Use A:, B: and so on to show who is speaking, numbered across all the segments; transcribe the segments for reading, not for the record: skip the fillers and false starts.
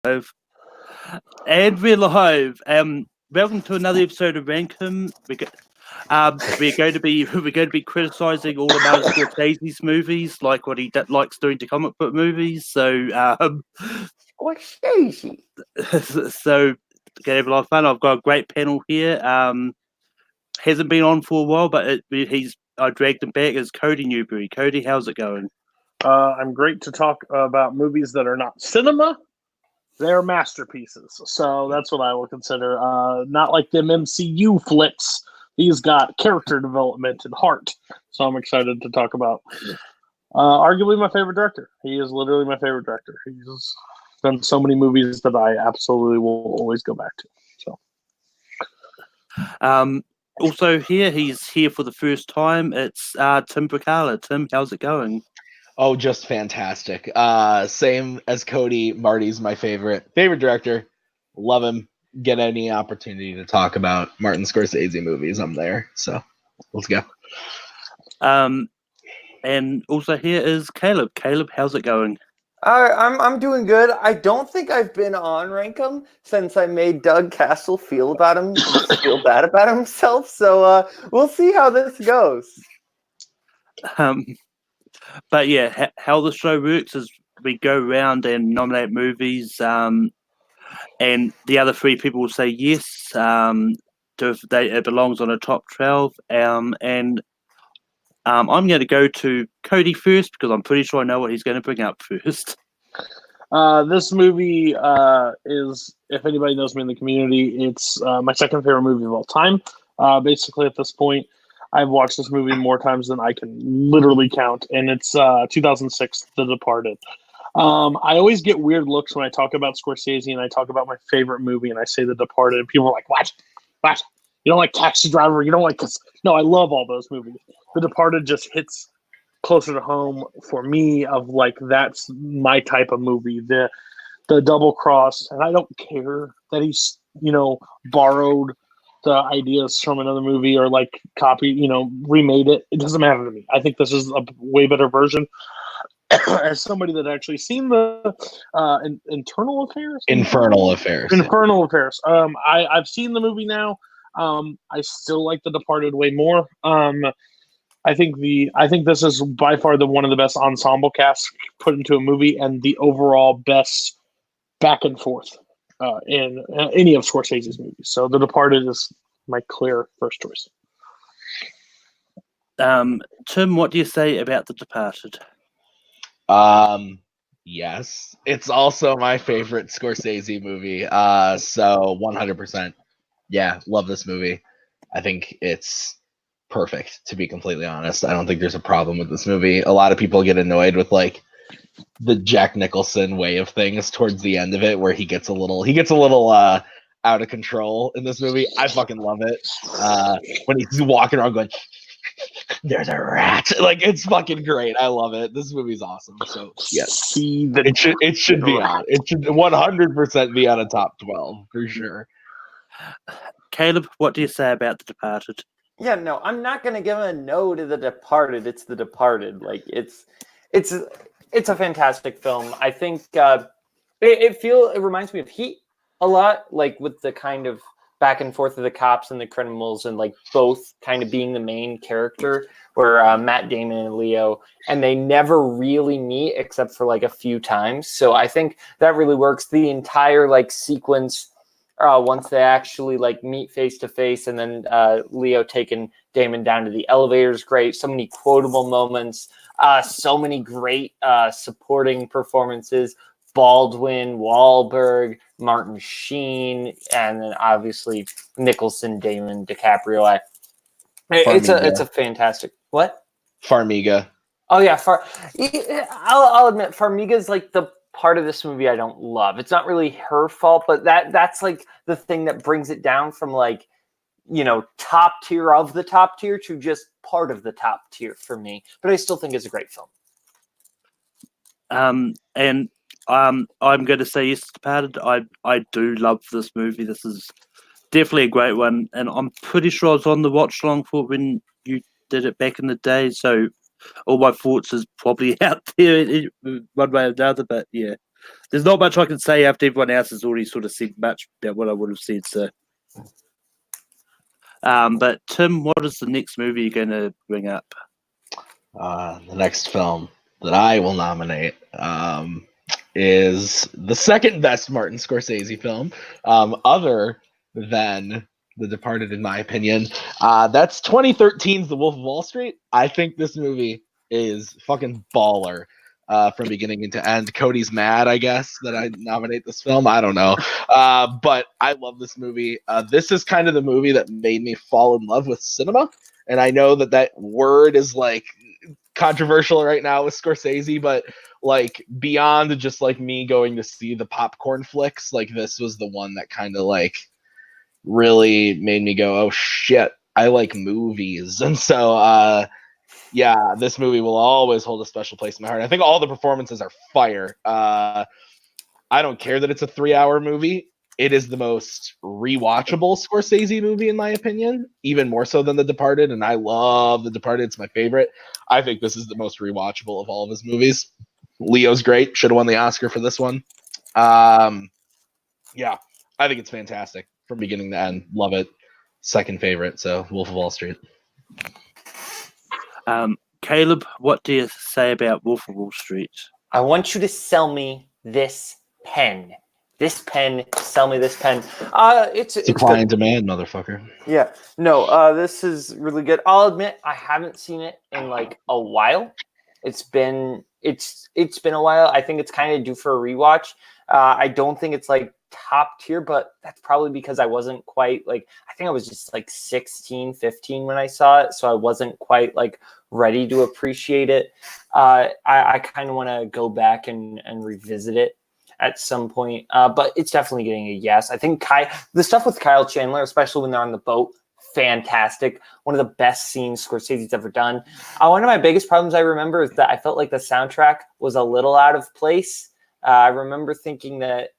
A: And we're live. Welcome to another episode of Rankum. We're going to be criticizing all of Martin Scorsese's movies, like what he likes doing to comic book movies. So,
B: Scorsese.
A: so gonna have a lot of fun. I've got a great panel here. Hasn't been on for a while, but I dragged him back. As Cody Newberry. Cody, how's it going?
C: I'm great to talk about movies that are not cinema. They're masterpieces. So that's what I would consider. Not like them MCU flicks. These got character development and heart. So I'm excited to talk about arguably my favorite director. He is literally my favorite director. He's done so many movies that I absolutely will always go back to. So.
A: Also he's here for the first time. It's Tim Bracala. Tim, how's it going?
B: Oh, just fantastic. Same as Cody. Marty's my favorite director. Love him. Get any opportunity to talk about Martin Scorsese movies, I'm there. So let's go.
A: And also here is Caleb. Caleb, how's it going?
D: I'm doing good. I don't think I've been on Rankum since I made Doug Castle feel bad about himself. So we'll see how this goes.
A: But yeah, how the show works is we go around and nominate movies, and the other three people will say yes if it belongs on a top 12. I'm going to go to Cody first because I'm pretty sure I know what he's going to bring up first.
C: This movie is, if anybody knows me in the community, it's my second favorite movie of all time. Basically, at this point, I've watched this movie more times than I can literally count, and it's 2006, The Departed. I always get weird looks when I talk about Scorsese and I talk about my favorite movie and I say The Departed, and people are like, what? You don't like Taxi Driver? You don't like this? No, I love all those movies. The Departed just hits closer to home for me of like, that's my type of movie. The double cross, and I don't care that he's, borrowed the ideas from another movie or like remade it. It doesn't matter to me. I think this is a way better version. As somebody that actually seen the Infernal Affairs. I've seen the movie now. I still like The Departed way more. I think this is by far one of the best ensemble casts put into a movie, and the overall best back and forth in any of Scorsese's movies. So The Departed is my clear first choice.
A: Tim, what do you say about The Departed?
B: Yes, it's also my favorite Scorsese movie. So 100%. Yeah, love this movie. I think it's perfect, to be completely honest. I don't think there's a problem with this movie. A lot of people get annoyed with like the Jack Nicholson way of things towards the end of it, where he gets a little out of control in this movie. I fucking love it. When he's walking around going, there's a rat. Like, it's fucking great. I love it. This movie's awesome. So yes, it should be on. It should 100% be on a top 12 for sure.
A: Caleb, what do you say about The Departed?
D: Yeah, no, I'm not gonna give a no to The Departed. It's The Departed. Like, it's a fantastic film. I think it reminds me of Heat a lot, like with the kind of back and forth of the cops and the criminals, and like both kind of being the main character, where Matt Damon and Leo, and they never really meet except for like a few times. So I think that really works. The entire like sequence, once they actually like meet face to face, and then Leo taking Damon down to the elevator is great. So many quotable moments, so many great supporting performances. Baldwin, Wahlberg, Martin Sheen, and then obviously Nicholson, Damon, DiCaprio. It's a fantastic. What?
B: Farmiga.
D: Oh yeah, I'll admit Farmiga's like the part of this movie I don't love. It's not really her fault, but that's like the thing that brings it down from like, top tier of the top tier to just part of the top tier for me. But I still think it's a great film.
A: I'm going to say yes to Departed. I do love this movie. This is definitely a great one, and I'm pretty sure I was on the watch along for when you did it back in the day. So all my thoughts is probably out there one way or another. But yeah, there's not much I can say after everyone else has already sort of said much about what I would have said. So, but Tim, what is the next movie you're going to bring up?
B: The next film that I will nominate is the second best Martin Scorsese film, other than The Departed, in my opinion. That's 2013's The Wolf of Wall Street. I think this movie is fucking baller from beginning to end. Cody's mad, I guess, that I nominate this film. I don't know. But I love this movie. This is kind of the movie that made me fall in love with cinema. And I know that word is like controversial right now with Scorsese, but like beyond just like me going to see the popcorn flicks, like this was the one that kind of like really made me go, oh shit, I like movies. And so yeah, this movie will always hold a special place in my heart. I think all the performances are fire. I don't care that it's a 3-hour movie. It is the most rewatchable Scorsese movie, in my opinion, even more so than The Departed. And I love The Departed. It's my favorite. I think this is the most rewatchable of all of his movies. Leo's great. Should have won the Oscar for this one. Yeah, I think it's fantastic from beginning to end. Love it. Second favorite. So Wolf of Wall Street.
A: Caleb, what do you say about Wolf of Wall Street?
D: I want you to sell me this pen. This pen, sell me this pen. It's
B: Supply and demand, motherfucker.
D: Yeah, no, this is really good. I'll admit I haven't seen it in like a while. It's been a while. I think it's kind of due for a rewatch. I don't think it's like top tier, but that's probably because I wasn't quite like, I think I was just like 16, 15 when I saw it. So I wasn't quite like ready to appreciate it. I kind of want to go back and revisit it at some point, but it's definitely getting a yes. I think the stuff with Kyle Chandler, especially when they're on the boat, fantastic. One of the best scenes Scorsese's ever done. One of my biggest problems I remember is that I felt like the soundtrack was a little out of place. I remember thinking that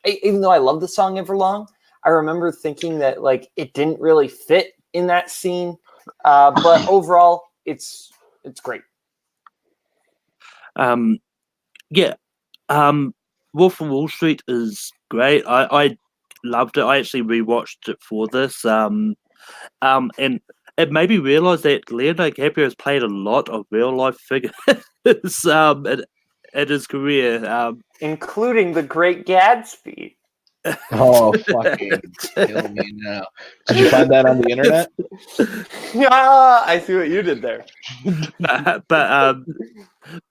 D: even though I love the song Everlong, I remember thinking that like it didn't really fit in that scene. But overall, it's great.
A: Yeah. Wolf of Wall Street is great. I loved it. I actually rewatched it for this. And it made me realize that Leonardo DiCaprio has played a lot of real life figures in his career,
D: including The Great Gatsby.
B: Oh, fucking kill me now! Did you find that on the internet?
D: Yeah, I see what you did there.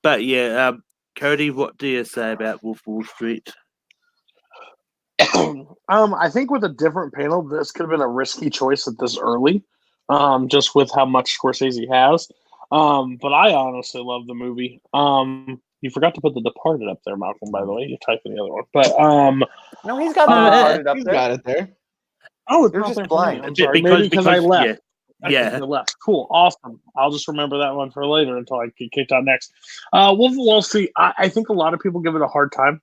A: But yeah, Cody, what do you say about Wolf of Wall Street?
C: I think with a different panel, this could have been a risky choice at this early, just with how much Scorsese has. But I honestly love the movie. You forgot to put The Departed up there, Malcolm, by the way. You're typing the other one. But
D: no, he's got The Departed up
B: he's
D: there.
B: Got it there.
C: Oh, it's
D: You're
C: not
D: just
C: there
D: blind.
C: for me. I'm sorry. Maybe because I left.
A: Yeah.
C: I left. Cool. Awesome. I'll just remember that one for later until I get kicked out next. Wolf of Wall Street, I think a lot of people give it a hard time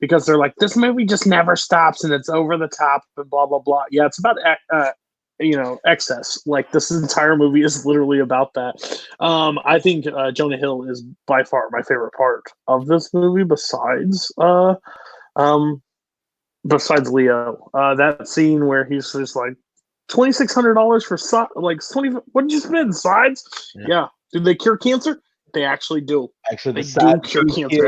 C: because they're like, this movie just never stops and it's over the top and blah, blah, blah. Yeah, it's about, excess. Like, this entire movie is literally about that. I think Jonah Hill is by far my favorite part of this movie besides Leo. That scene where he's just like, $2,600 for like 20. What did you spend? Sides? Yeah. Did they cure cancer? They actually do.
B: Actually,
C: they do cure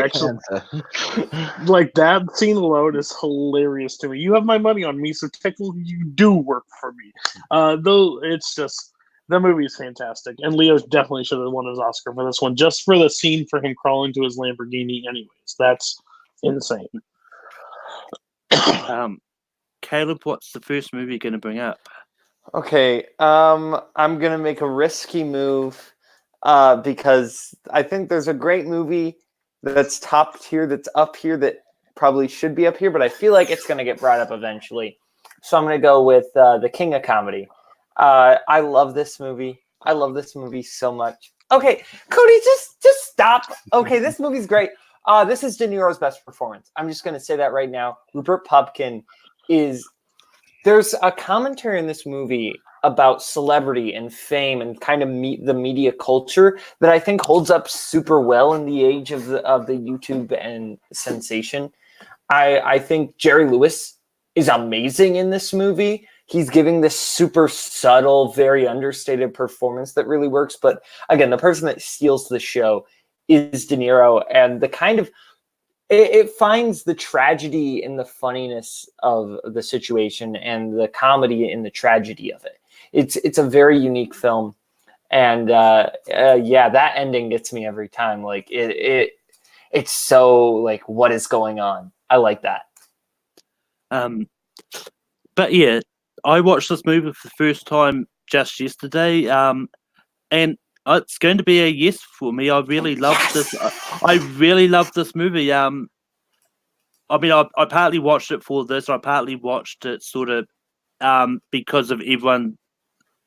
C: cancer. Actually, like that scene alone is hilarious to me. You have my money on me, so technically you do work for me. Though it's just the movie is fantastic, and Leo definitely should have won his Oscar for this one, just for the scene for him crawling to his Lamborghini. Anyways, that's insane.
A: Caleb, what's the first movie you're going to bring up?
D: Okay, I'm going to make a risky move because I think there's a great movie that's top tier, that's up here, that probably should be up here, but I feel like it's going to get brought up eventually. So I'm going to go with The King of Comedy. I love this movie. I love this movie so much. Okay, Cody, just stop. Okay, this movie's great. This is De Niro's best performance. I'm just going to say that right now. Rupert Pupkin is... There's a commentary in this movie about celebrity and fame and kind of the media culture that I think holds up super well in the age of the YouTube and sensation. I think Jerry Lewis is amazing in this movie. He's giving this super subtle, very understated performance that really works. But again, the person that steals the show is De Niro, and the kind of it finds the tragedy in the funniness of the situation and the comedy in the tragedy of it. It's a very unique film, and yeah, that ending gets me every time. Like it's so like, what is going on? I like that.
A: But yeah, I watched this movie for the first time just yesterday, and it's going to be a yes for me. I really love this. I really love this movie. I mean, I partly watched it for this. I partly watched it sort of because of everyone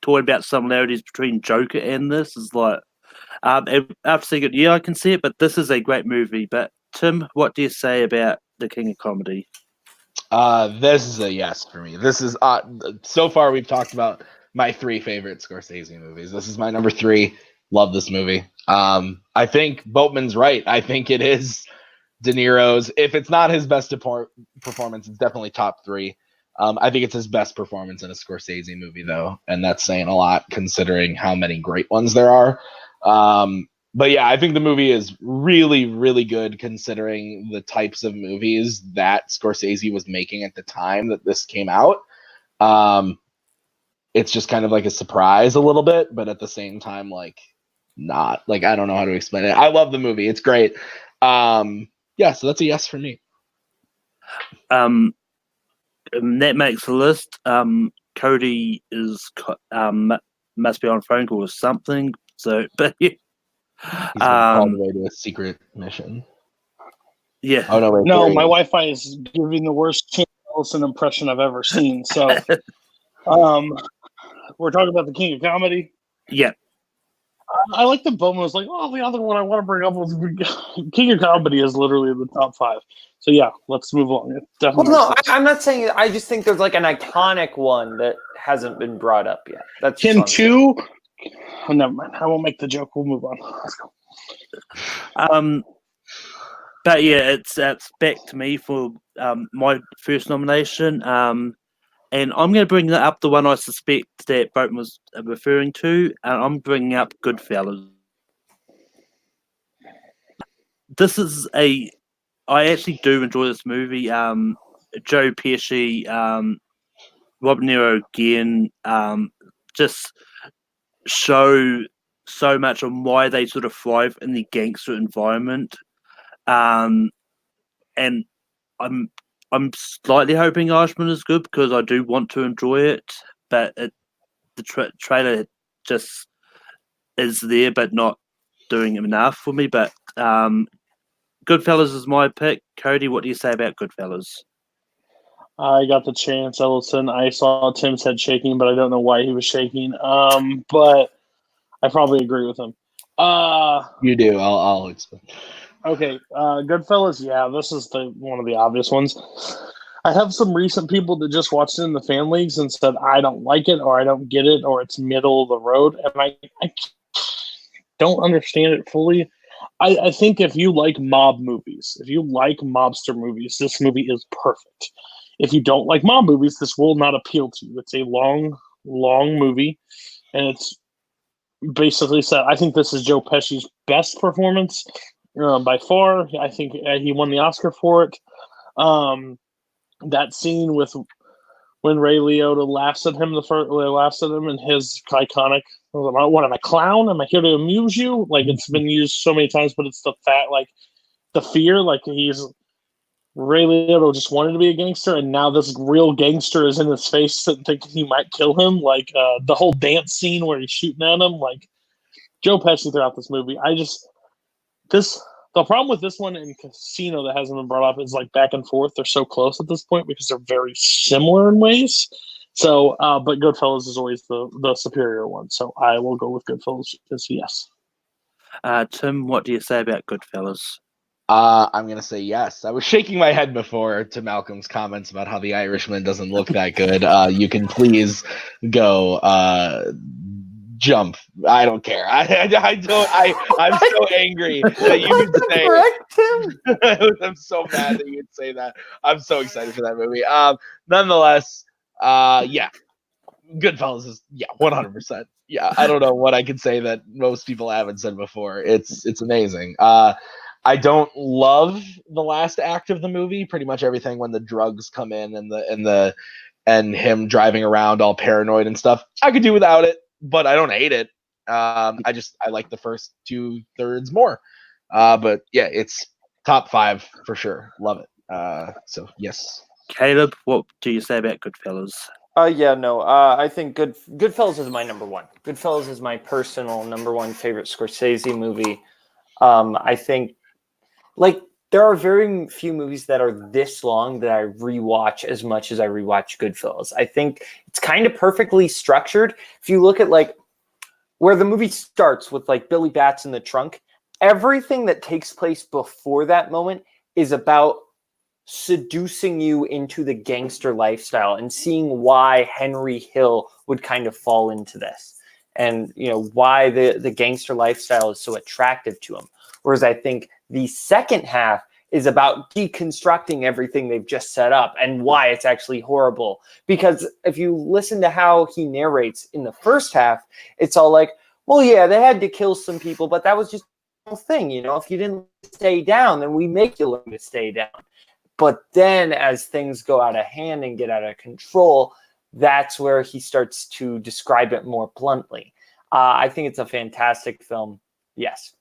A: talking about similarities between Joker and this. Is like after seeing it, yeah, I can see it. But this is a great movie. But Tim, what do you say about The King of Comedy?
B: This is a yes for me. This is so far we've talked about my 3 favorite Scorsese movies. This is my number 3. Love this movie. I think Boatman's right. I think it is De Niro's. If it's not his best performance, it's definitely top 3. I think it's his best performance in a Scorsese movie, though, and that's saying a lot considering how many great ones there are. But yeah, I think the movie is really, really good considering the types of movies that Scorsese was making at the time that this came out. It's just kind of like a surprise a little bit, but at the same time, like not. Like, I don't know how to explain it. I love the movie. It's great. Yeah, so that's a yes for me.
A: That makes the list. Cody is must be on a phone call or something. So, but yeah.
B: He's been called away to a secret mission.
A: Yeah.
B: Oh no! Wait,
C: no, my Wi-Fi is giving the worst King Ellison impression I've ever seen. So, we're talking about the King of Comedy.
A: Yeah.
C: I like the Bowman was like, oh, the other one I want to bring up was King of Comedy is literally in the top 5. So yeah, let's move on. Definitely.
D: Well, no, I'm not saying. I just think there's like an iconic one that hasn't been brought up yet. That's
C: Kin 2. Oh, never mind. I won't make the joke. We'll move on. Let's go.
A: But yeah, it's back to me for my first nomination. And I'm going to bring up the one I suspect that Boatman was referring to, and I'm bringing up Goodfellas. I actually do enjoy this movie. Joe Pesci, Rob De Niro again, just show so much on why they sort of thrive in the gangster environment. And I'm slightly hoping Irishman is good because I do want to enjoy it, but the trailer just is there, but not doing enough for me. But Goodfellas is my pick. Cody, what do you say about Goodfellas?
C: I got the chance, Ellison. I saw Tim's head shaking, but I don't know why he was shaking. But I probably agree with him.
B: You do. I'll explain.
C: Okay, Goodfellas. Yeah, this is one of the obvious ones. I have some recent people that just watched it in the fan leagues and said I don't like it, or I don't get it, or it's middle of the road, and I don't understand it fully. I think if you like mob movies, if you like mobster movies, this movie is perfect. If you don't like mob movies, this will not appeal to you. It's a long movie, and it's basically set. I think this is Joe Pesci's best performance by far. I think he won the Oscar for it. That scene with when Ray Liotta laughs at him, and his iconic, what am I, clown? Am I here to amuse you? Like, it's been used so many times, but it's the fear, like he's Ray Liotta just wanted to be a gangster, and now this real gangster is in his face and thinking he might kill him. Like the whole dance scene where he's shooting at him, like Joe Pesci throughout this movie. The problem with this one in Casino that hasn't been brought up is like back and forth. They're so close at this point because they're very similar in ways. So, but Goodfellas is always the superior one. So I will go with Goodfellas as yes.
A: Tim, what do you say about Goodfellas?
B: I'm gonna say yes. I was shaking my head before to Malcolm's comments about how The Irishman doesn't look that good. You can please go jump. I don't care. I don't. I'm so angry that you would say.
D: Correct him.
B: I'm so mad that you would say that. I'm so excited for that movie. Nonetheless, yeah, Goodfellas is 100%. Yeah, I don't know what I could say that most people haven't said before. It's amazing. I don't love the last act of the movie. Pretty much everything when the drugs come in and him driving around all paranoid and stuff. I could do without it, but I don't hate it. I like the first 2/3 more. But yeah, it's top 5 for sure. Love it. So yes.
A: Caleb, what do you say about Goodfellas?
D: I think Goodfellas is my number one. Goodfellas is my personal number one favorite Scorsese movie. I think, like, there are very few movies that are this long that I rewatch as much as I rewatch Goodfellas. I think it's kind of perfectly structured. If you look at, like, where the movie starts with, like, Billy Bats in the trunk, everything that takes place before that moment is about seducing you into the gangster lifestyle and seeing why Henry Hill would kind of fall into this, and why the gangster lifestyle is so attractive to him. Whereas I think the second half is about deconstructing everything they've just set up and why it's actually horrible. Because if you listen to how he narrates in the first half, it's all like, well, yeah, they had to kill some people, but that was just a thing. If you didn't stay down, then we make you learn to stay down. But then as things go out of hand and get out of control, that's where he starts to describe it more bluntly. I think it's a fantastic film. Yes.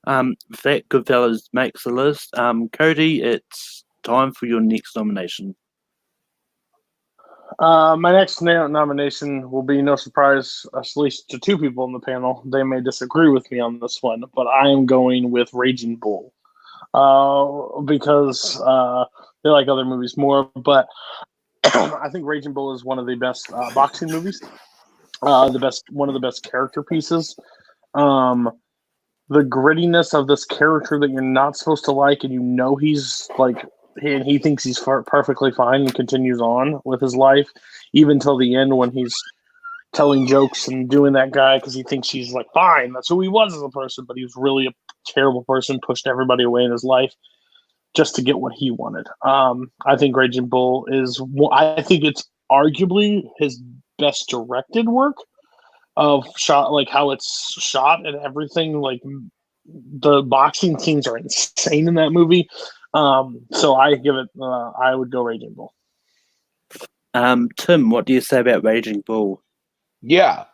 A: That Goodfellas makes the list. Cody, it's time for your next nomination.
C: My next nomination will be no surprise, at least to 2 people on the panel. They may disagree with me on this one, but I am going with Raging Bull. Because they like other movies more, but I think Raging Bull is one of the best boxing movies. One of the best character pieces. The grittiness of this character that you're not supposed to like, and he's like, and he thinks he's perfectly fine and continues on with his life, even till the end when he's telling jokes and doing that guy because he thinks he's like fine. That's who he was as a person, but he was really a terrible person, pushed everybody away in his life just to get what he wanted. I think Raging Bull I think it's arguably his best directed work of shot, like how it's shot and everything. Like the boxing scenes are insane in that movie. So I give it. I would go Raging Bull.
A: Tim, what do you say about Raging Bull?
B: Yeah,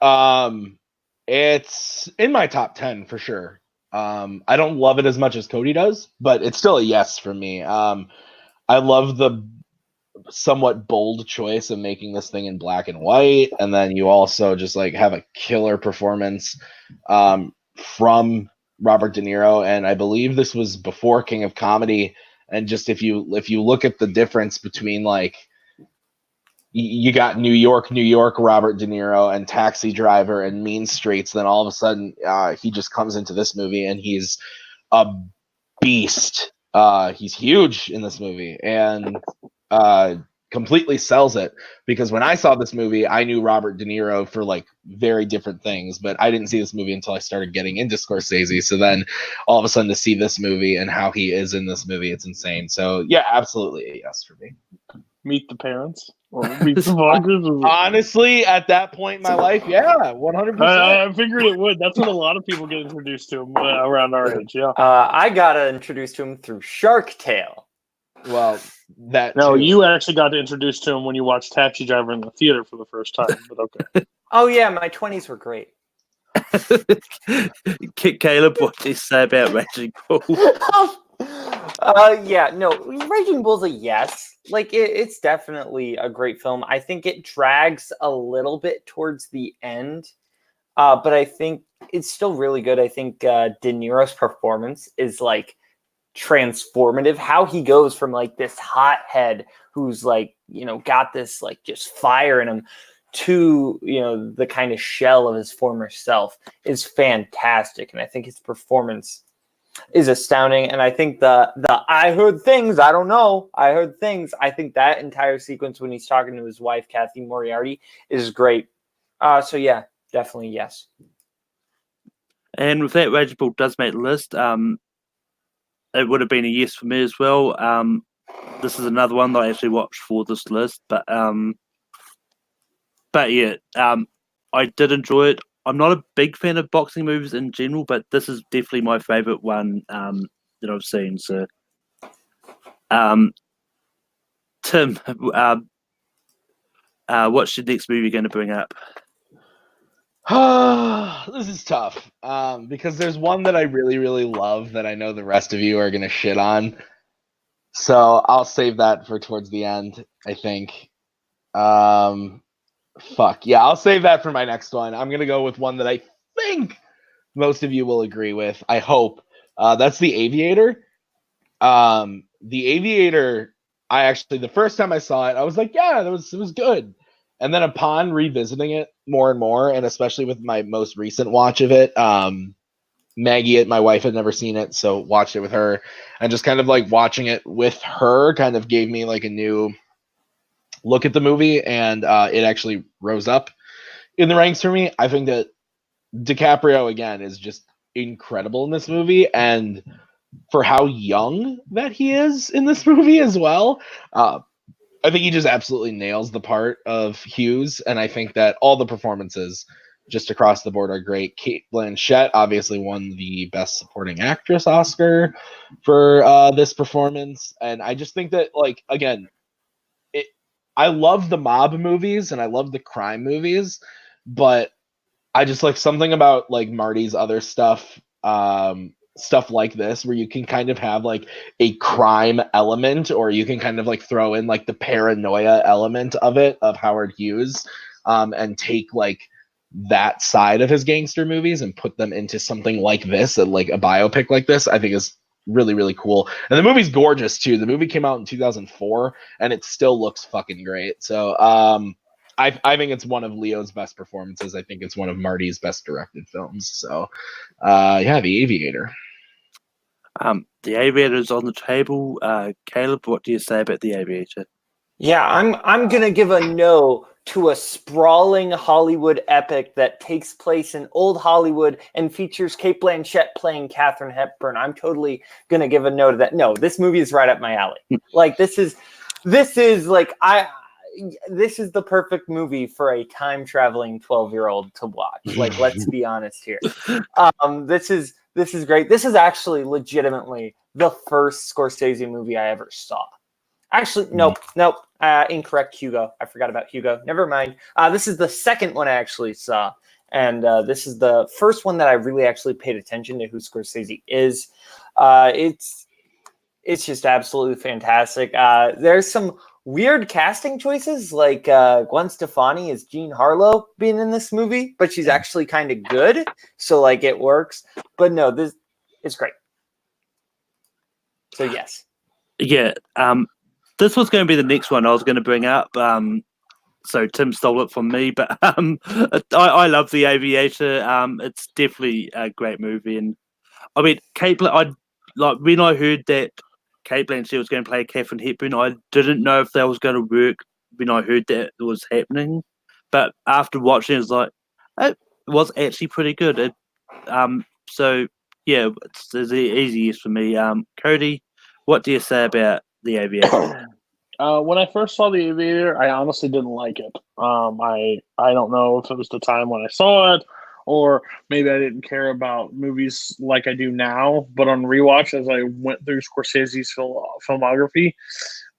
B: it's in my top 10 for sure. I don't love it as much as Cody does, but it's still a yes for me. I love the somewhat bold choice of making this thing in black and white, and then you also just like have a killer performance from Robert De Niro, and I believe this was before King of Comedy. And just if you look at the difference between, like, you got New York, Robert De Niro, and Taxi Driver and Mean Streets, then all of a sudden he just comes into this movie and he's a beast. He's huge in this movie and completely sells it, because when I saw this movie, I knew Robert De Niro for like very different things, but I didn't see this movie until I started getting into Scorsese. So then all of a sudden to see this movie and how he is in this movie, it's insane. So yeah, absolutely a yes for me.
C: Meet the Parents or Meet the Fockers?
B: Honestly, at that point in my life, yeah, 100%.
C: I figured it would. That's when a lot of people get introduced to him around our age. Yeah.
D: I got introduced to him through Shark Tale.
B: Well, that
C: no,
B: too.
C: You actually got introduced to him when you watched Taxi Driver in the theater for the first time. But okay.
D: Oh yeah, my 20s were great.
A: Caleb, what do you say about Raging Bull?
D: Raging Bull's a yes. Like it's definitely a great film. I think it drags a little bit towards the end, but I think it's still really good. I think De Niro's performance is like transformative. How he goes from like this hothead who's like, got this like just fire in him to, the kind of shell of his former self is fantastic. And I think his performance is astounding. And I think the I heard things, I don't know, I heard things. I think that entire sequence when he's talking to his wife, Kathy Moriarty, is great. So yeah, definitely yes.
A: And with that, Raging Bull does make the list. It would have been a yes for me as well. This is another one that I actually watched for this list, but yeah, I did enjoy it. I'm not a big fan of boxing movies in general, but this is definitely my favorite one that I've seen. So, Tim, what's your next movie going to bring up?
B: This is tough because there's one that I really, really love that I know the rest of you are going to shit on. So I'll save that for towards the end, I think. Fuck. Yeah, I'll save that for my next one. I'm going to go with one that I think most of you will agree with. I hope. That's The Aviator. The Aviator, the first time I saw it, I was like, yeah, it was good. And then upon revisiting it more and more, and especially with my most recent watch of it, Maggie, my wife, had never seen it, so watched it with her, and just kind of like watching it with her kind of gave me like a new look at the movie, and it actually rose up in the ranks for me. I think that DiCaprio again is just incredible in this movie, and for how young that he is in this movie as well. I think he just absolutely nails the part of Hughes, and I think that all the performances just across the board are great. Cate Blanchett obviously won the Best Supporting Actress Oscar for this performance, and I just think that, like, again, I love the mob movies and I love the crime movies, but I just like something about like Marty's other stuff, stuff like this, where you can kind of have like a crime element, or you can kind of like throw in like the paranoia element of it, of Howard Hughes, and take like that side of his gangster movies and put them into something like this, and like a biopic like this, I think is really, really cool. And the movie's gorgeous too. The movie came out in 2004 and it still looks fucking great. So I think it's one of Leo's best performances. I think it's one of Marty's best directed films. So yeah, The Aviator.
A: The Aviator is on the table. Caleb, what do you say about The Aviator?
D: Yeah, I'm gonna give a no to a sprawling Hollywood epic that takes place in old Hollywood and features Cate Blanchett playing Katharine Hepburn. I'm totally gonna give a no to that. No, this movie is right up my alley. Like this is like this is the perfect movie for a time traveling 12-year-old to watch. Like, let's be honest here. This is great. This is actually legitimately the first Scorsese movie I ever saw. Actually, nope. Incorrect. Hugo. I forgot about Hugo. Never mind. This is the second one I actually saw, and this is the first one that I really actually paid attention to who Scorsese is. It's just absolutely fantastic. There's some weird casting choices, like Gwen Stefani is Jean Harlow being in this movie, but she's actually kind of good, so like it works. But no, this is great. So yes.
A: Yeah. This was going to be the next one I was going to bring up. So Tim stole it from me, but I love The Aviator. It's definitely a great movie, and I mean, when I heard that Cate Blanchett was going to play Katharine Hepburn, I didn't know if that was going to work when I heard that it was happening. But after watching it, it was actually pretty good. So yeah, it's easy yes for me. Cody, what do you say about The Aviator?
C: When I first saw The Aviator, I honestly didn't like it. I don't know if it was the time when I saw it, or maybe I didn't care about movies like I do now. But on rewatch, as I went through Scorsese's filmography,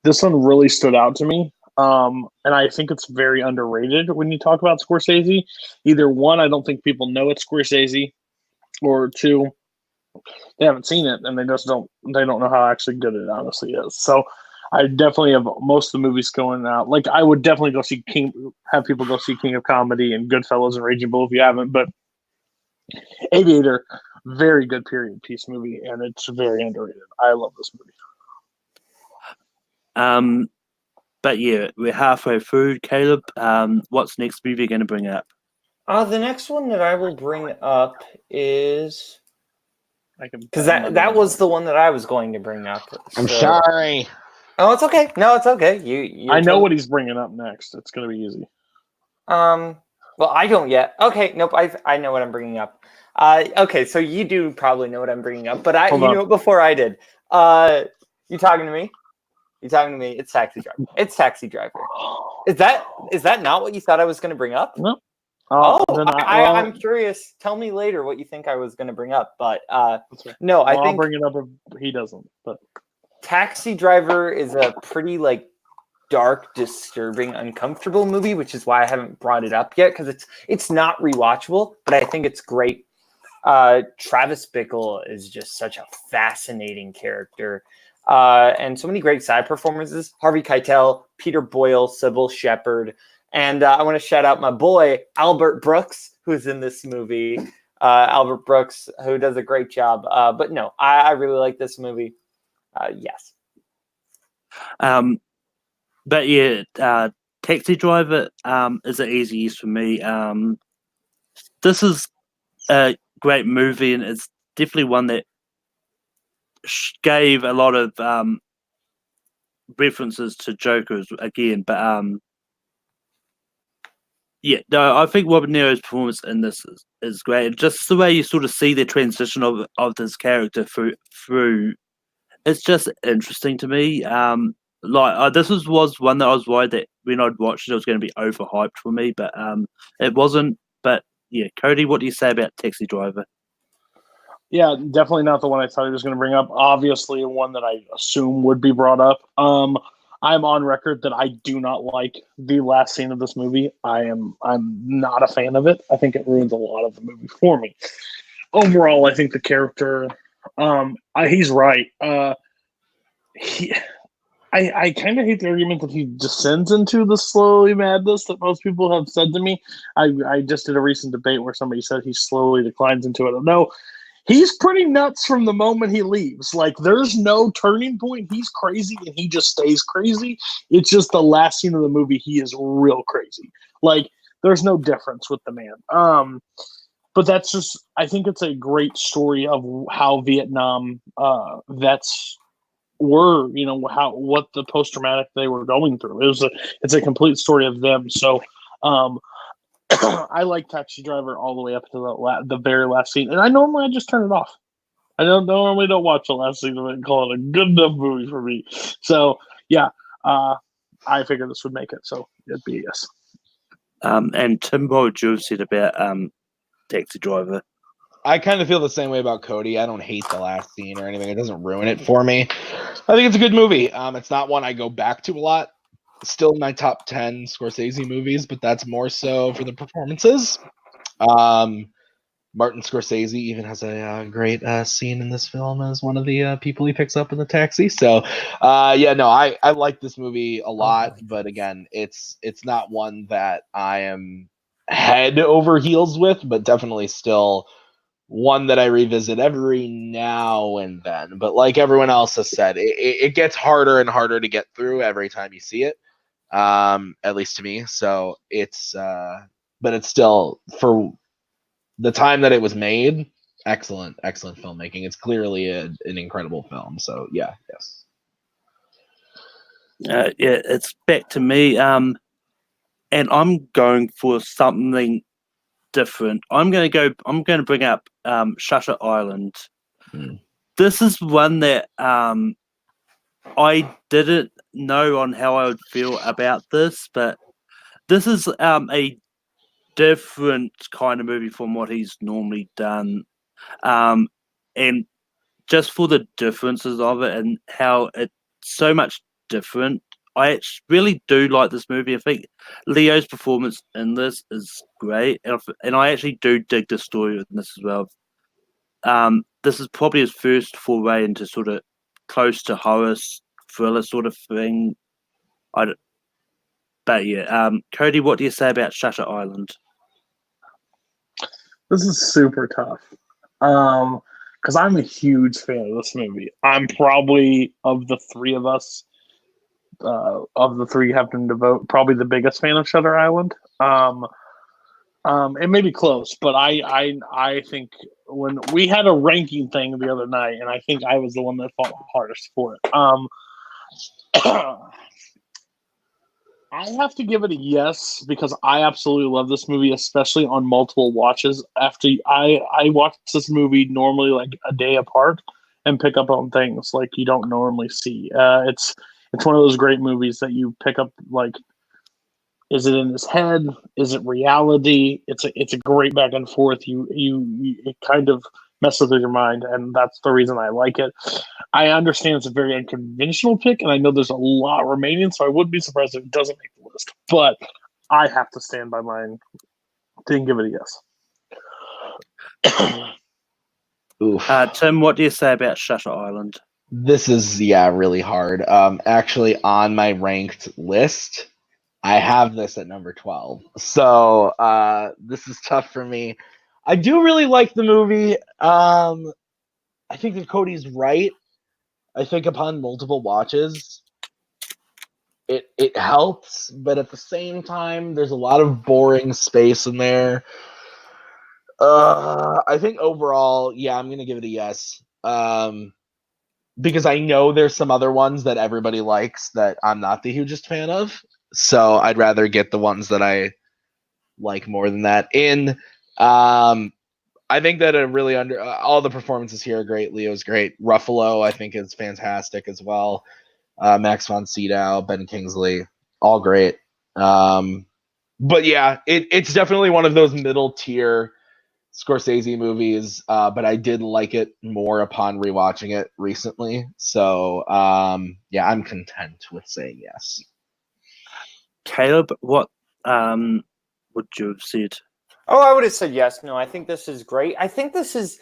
C: this one really stood out to me. And I think it's very underrated when you talk about Scorsese. Either one, I don't think people know it's Scorsese, or two, they haven't seen it and they don't know how actually good it honestly is. So I definitely have most of the movies going out. Like I would definitely have people go see King of Comedy and Goodfellas and Raging Bull if you haven't. But Aviator, very good period piece movie, and it's very underrated. I love this movie.
A: But yeah, we're halfway through. Caleb, what's next movie going to bring up?
D: The next one that I will bring up is Because that was the one that I was going to bring up.
B: I'm sorry.
D: Oh, it's okay. No, it's okay.
C: I know what he's bringing up next. It's going to be easy.
D: Well, I don't yet. Okay, nope. I know what I'm bringing up. Okay, so you do probably know what I'm bringing up, but you knew it before I did. You talking to me? You talking to me? It's Taxi Driver. It's Taxi Driver. Is that not what you thought I was going to bring up?
C: No.
D: I'm curious. Tell me later what you think I was going to bring up, but no, I think
C: I'll bring it up if he doesn't. But
D: Taxi Driver is a pretty dark, disturbing, uncomfortable movie, which is why I haven't brought it up yet, because it's not rewatchable, but I think it's great. Travis Bickle is just such a fascinating character, and so many great side performances. Harvey Keitel, Peter Boyle, Sybil Shepherd, and I want to shout out my boy Albert Brooks, who's in this movie. Albert Brooks, who does a great job. But no, I really like this movie. Yes.
A: But yeah, Taxi Driver is an easy yes for me. This is a great movie, and it's definitely one that gave a lot of references to Joker again. But yeah, no, I think Robert De Niro's performance in this is great. And just the way you sort of see the transition of this character through, it's just interesting to me. This was one that I was worried that when I'd watched it was going to be overhyped for me, but it wasn't. But yeah, Cody, what do you say about Taxi Driver?
C: Yeah, definitely not the one I thought he was going to bring up. Obviously, one that I assume would be brought up. I'm on record that I do not like the last scene of this movie. I'm not a fan of it. I think it ruins a lot of the movie for me. Overall, I think the character, he's right. I kind of hate the argument that he descends into the slowly madness that most people have said to me. I just did a recent debate where somebody said he slowly declines into it. No, he's pretty nuts from the moment he leaves. There's no turning point. He's crazy, and he just stays crazy. It's just the last scene of the movie, he is real crazy. There's no difference with the man. But that's just, I think it's a great story of how Vietnam vets were, what the post-traumatic they were going through. It's a complete story of them. So I like Taxi Driver all the way up to the very last scene, and I just turn it off. I normally don't watch the last scene of it and call it a good enough movie for me. So yeah, I figured this would make it, so it'd be a yes.
A: And Tim, what would you have said about Taxi Driver?
B: I kind of feel the same way about Cody. I don't hate the last scene or anything. It doesn't ruin it for me. I think it's a good movie. It's not one I go back to a lot. It's still in my top 10 Scorsese movies, but that's more so for the performances. Martin Scorsese even has a great scene in this film as one of the people he picks up in the taxi. So, I like this movie a lot. But again, it's not one that I am head over heels with, but definitely still one that I revisit every now and then. But like everyone else has said, it gets harder and harder to get through every time you see it, at least to me. So but it's still, for the time that it was made, excellent filmmaking. It's clearly an incredible film. So yeah, yes.
A: Yeah, it's back to me. And I'm going for something different. I'm going to bring up Shutter Island. This is one that I didn't know on how I would feel about this, but this is a different kind of movie from what he's normally done, and just for the differences of it and how it's so much different, I really do like this movie. I think Leo's performance in this is great, and I actually do dig the story in this as well. This is probably his first foray into sort of close to horror thriller sort of thing. But yeah, Cody, what do you say about Shutter Island?
C: This is super tough. Because I'm a huge fan of this movie. I'm probably, of the three of us, of the three having to vote, probably the biggest fan of Shutter Island. It may be close, but I think when we had a ranking thing the other night, and I think I was the one that fought hardest for it. I have to give it a yes because I absolutely love this movie, especially on multiple watches. After I watch this movie normally like a day apart and pick up on things like you don't normally see. It's one of those great movies that you pick up like, is it in his head? Is it reality? It's a great back and forth. You it kind of messes with your mind, and that's the reason I like it. I understand it's a very unconventional pick, and I know there's a lot remaining, so I wouldn't be surprised if it doesn't make the list. But I have to stand by mine. Didn't give it a yes.
B: Oof.
A: Tim, what do you say about Shutter Island?
B: This is really hard. Actually, on my ranked list, I have this at number 12. So this is tough for me. I do really like the movie. I think that Cody's right. I think upon multiple watches, it helps, but at the same time, there's a lot of boring space in there. I think overall, I'm gonna give it a yes. Because I know there's some other ones that everybody likes that I'm not the hugest fan of. So I'd rather get the ones that I like more than that. I think that all the performances here are great. Leo's great. Ruffalo, I think, is fantastic as well. Max von Sydow, Ben Kingsley, all great. But yeah, it's definitely one of those middle tier Scorsese movies, but I did like it more upon rewatching it recently. So I'm content with saying yes.
A: Caleb, what would you have said?
D: Oh, I would have said yes. No, I think this is great. I think this is.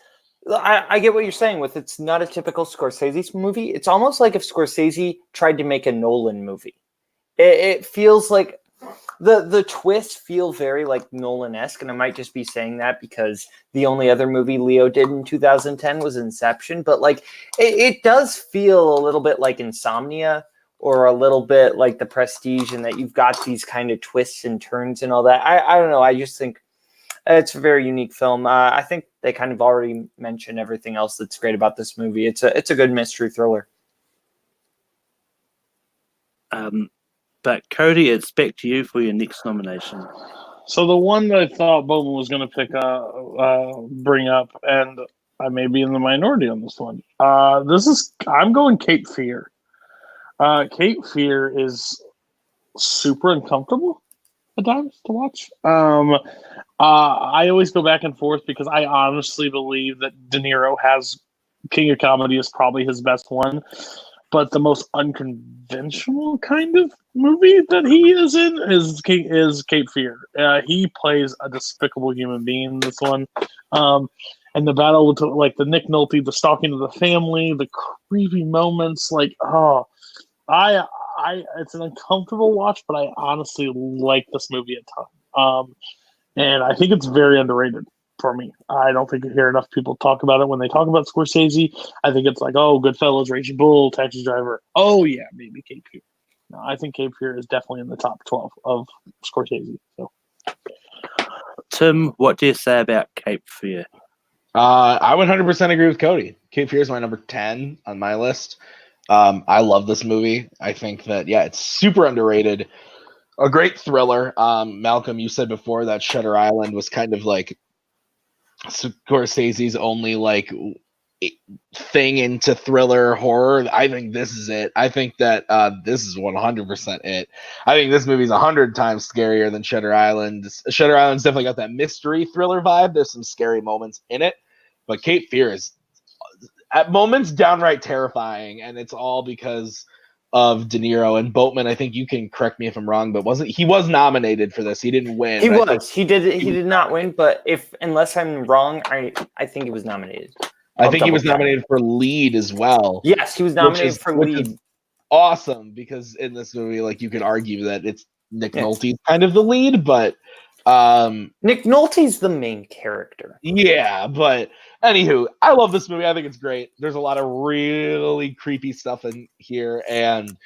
D: I get what you're saying with it's not a typical Scorsese movie. It's almost like if Scorsese tried to make a Nolan movie. It feels like the twists feel very like Nolan-esque, and I might just be saying that because the only other movie Leo did in 2010 was Inception. But like, it does feel a little bit like Insomnia or a little bit like The Prestige, in that you've got these kind of twists and turns and all that. I don't know. I just think it's a very unique film. I think they kind of already mentioned everything else that's great about this movie. It's a good mystery thriller.
C: But
A: Cody, it's back to you for your next nomination.
C: So the one that I thought Bowman was going to bring up, and I may be in the minority on this one. I'm going Cape Fear. Cape Fear is super uncomfortable at times to watch. I always go back and forth because I honestly believe that De Niro has King of Comedy is probably his best one. But the most unconventional kind of movie that he is in is Cape Fear. He plays a despicable human being in this one. And the battle with like the Nick Nolte, the stalking of the family, the creepy moments, it's an uncomfortable watch, but I honestly like this movie a ton. And I think it's very underrated for me. I don't think you hear enough people talk about it when they talk about Scorsese. I think it's like, oh, Goodfellas, Raging Bull, Taxi Driver. Oh, yeah, maybe Cape Fear. No, I think Cape Fear is definitely in the top 12 of Scorsese. So,
A: Tim, what do you say about Cape Fear?
B: I 100% agree with Cody. Cape Fear is my number 10 on my list. I love this movie. I think that, it's super underrated. A great thriller. Malcolm, you said before that Shutter Island was kind of like Scorsese's only like thing into thriller horror. I think this is it. I think that this is 100% it. I think this movie's 100 times scarier than Shutter Island. Shutter Island's definitely got that mystery thriller vibe. There's some scary moments in it, but Cape Fear is at moments downright terrifying, and it's all because of De Niro and Boatman. I think you can correct me if I'm wrong, but he was nominated for this? He didn't win.
D: He did not win, but unless I'm wrong, I think he was nominated.
B: I think he was nominated for lead as well.
D: Yes, he was nominated for lead.
B: Is awesome, because in this movie, like, you could argue that it's Nick Nolte's kind of the lead, but
D: Nick Nolte's the main character.
B: Yeah, but anywho, I love this movie. I think it's great. There's a lot of really creepy stuff in here, and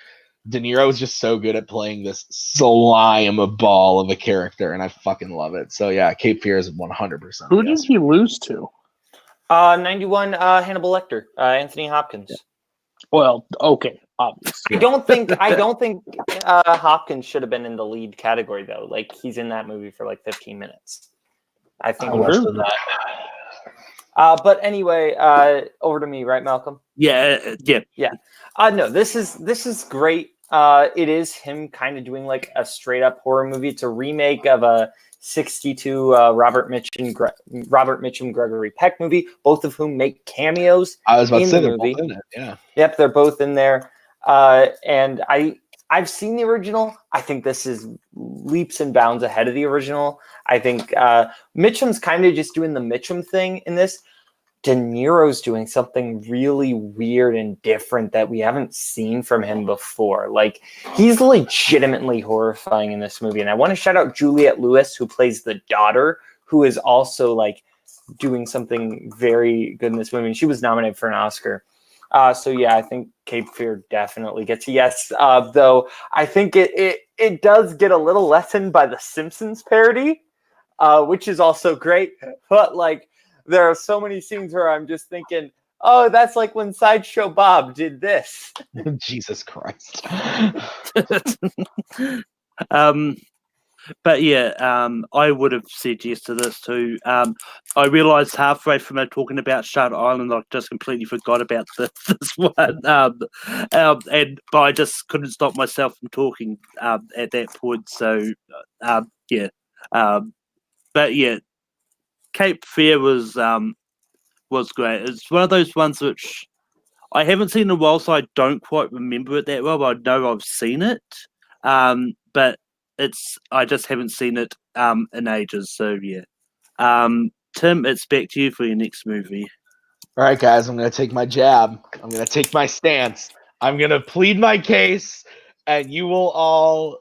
B: De Niro is just so good at playing this slime ball of a character, and I fucking love it. So yeah, Cape Fear is 100%.
C: Who did he lose to?
D: 91 Hannibal Lecter, Anthony Hopkins.
C: Well, okay, obviously.
D: I don't think Hopkins should have been in the lead category though. Like he's in that movie for like 15 minutes. I think
C: Less
B: than that.
D: But anyway, over to me, right, Malcolm?
A: Yeah.
D: No, this is great. It is him kind of doing like a straight up horror movie. It's a remake of a 62 Robert Mitchum Gregory Peck movie, both of whom make cameos.
B: I was about to say
D: the
B: they're
D: movie.
B: both in it. Yeah.
D: Yep, they're both in there. And I've seen the original. I think this is leaps and bounds ahead of the original. I think Mitchum's kind of just doing the Mitchum thing in this. De Niro's doing something really weird and different that we haven't seen from him before. Like, he's legitimately horrifying in this movie. And I want to shout out Juliette Lewis, who plays the daughter, who is also, like, doing something very good in this movie. And she was nominated for an Oscar. So, yeah, I think Cape Fear definitely gets a yes. Though I think it does get a little lessened by the Simpsons parody, which is also great. But, like, there are so many scenes where I'm just thinking, oh, that's like when Sideshow Bob did this.
B: Jesus Christ.
A: But yeah, I would have said yes to this too. I realised halfway from it talking about Shutter Island, I just completely forgot about this one. But I just couldn't stop myself from talking at that point. So yeah, but yeah, Cape Fear was great. It's one of those ones which I haven't seen in a while, so I don't quite remember it that well. But I know I've seen it, but I just haven't seen it in ages. So yeah, Tim, it's back to you for your next movie.
B: All right, guys, I'm going to take my jab. I'm going to take my stance. I'm going to plead my case, and you will all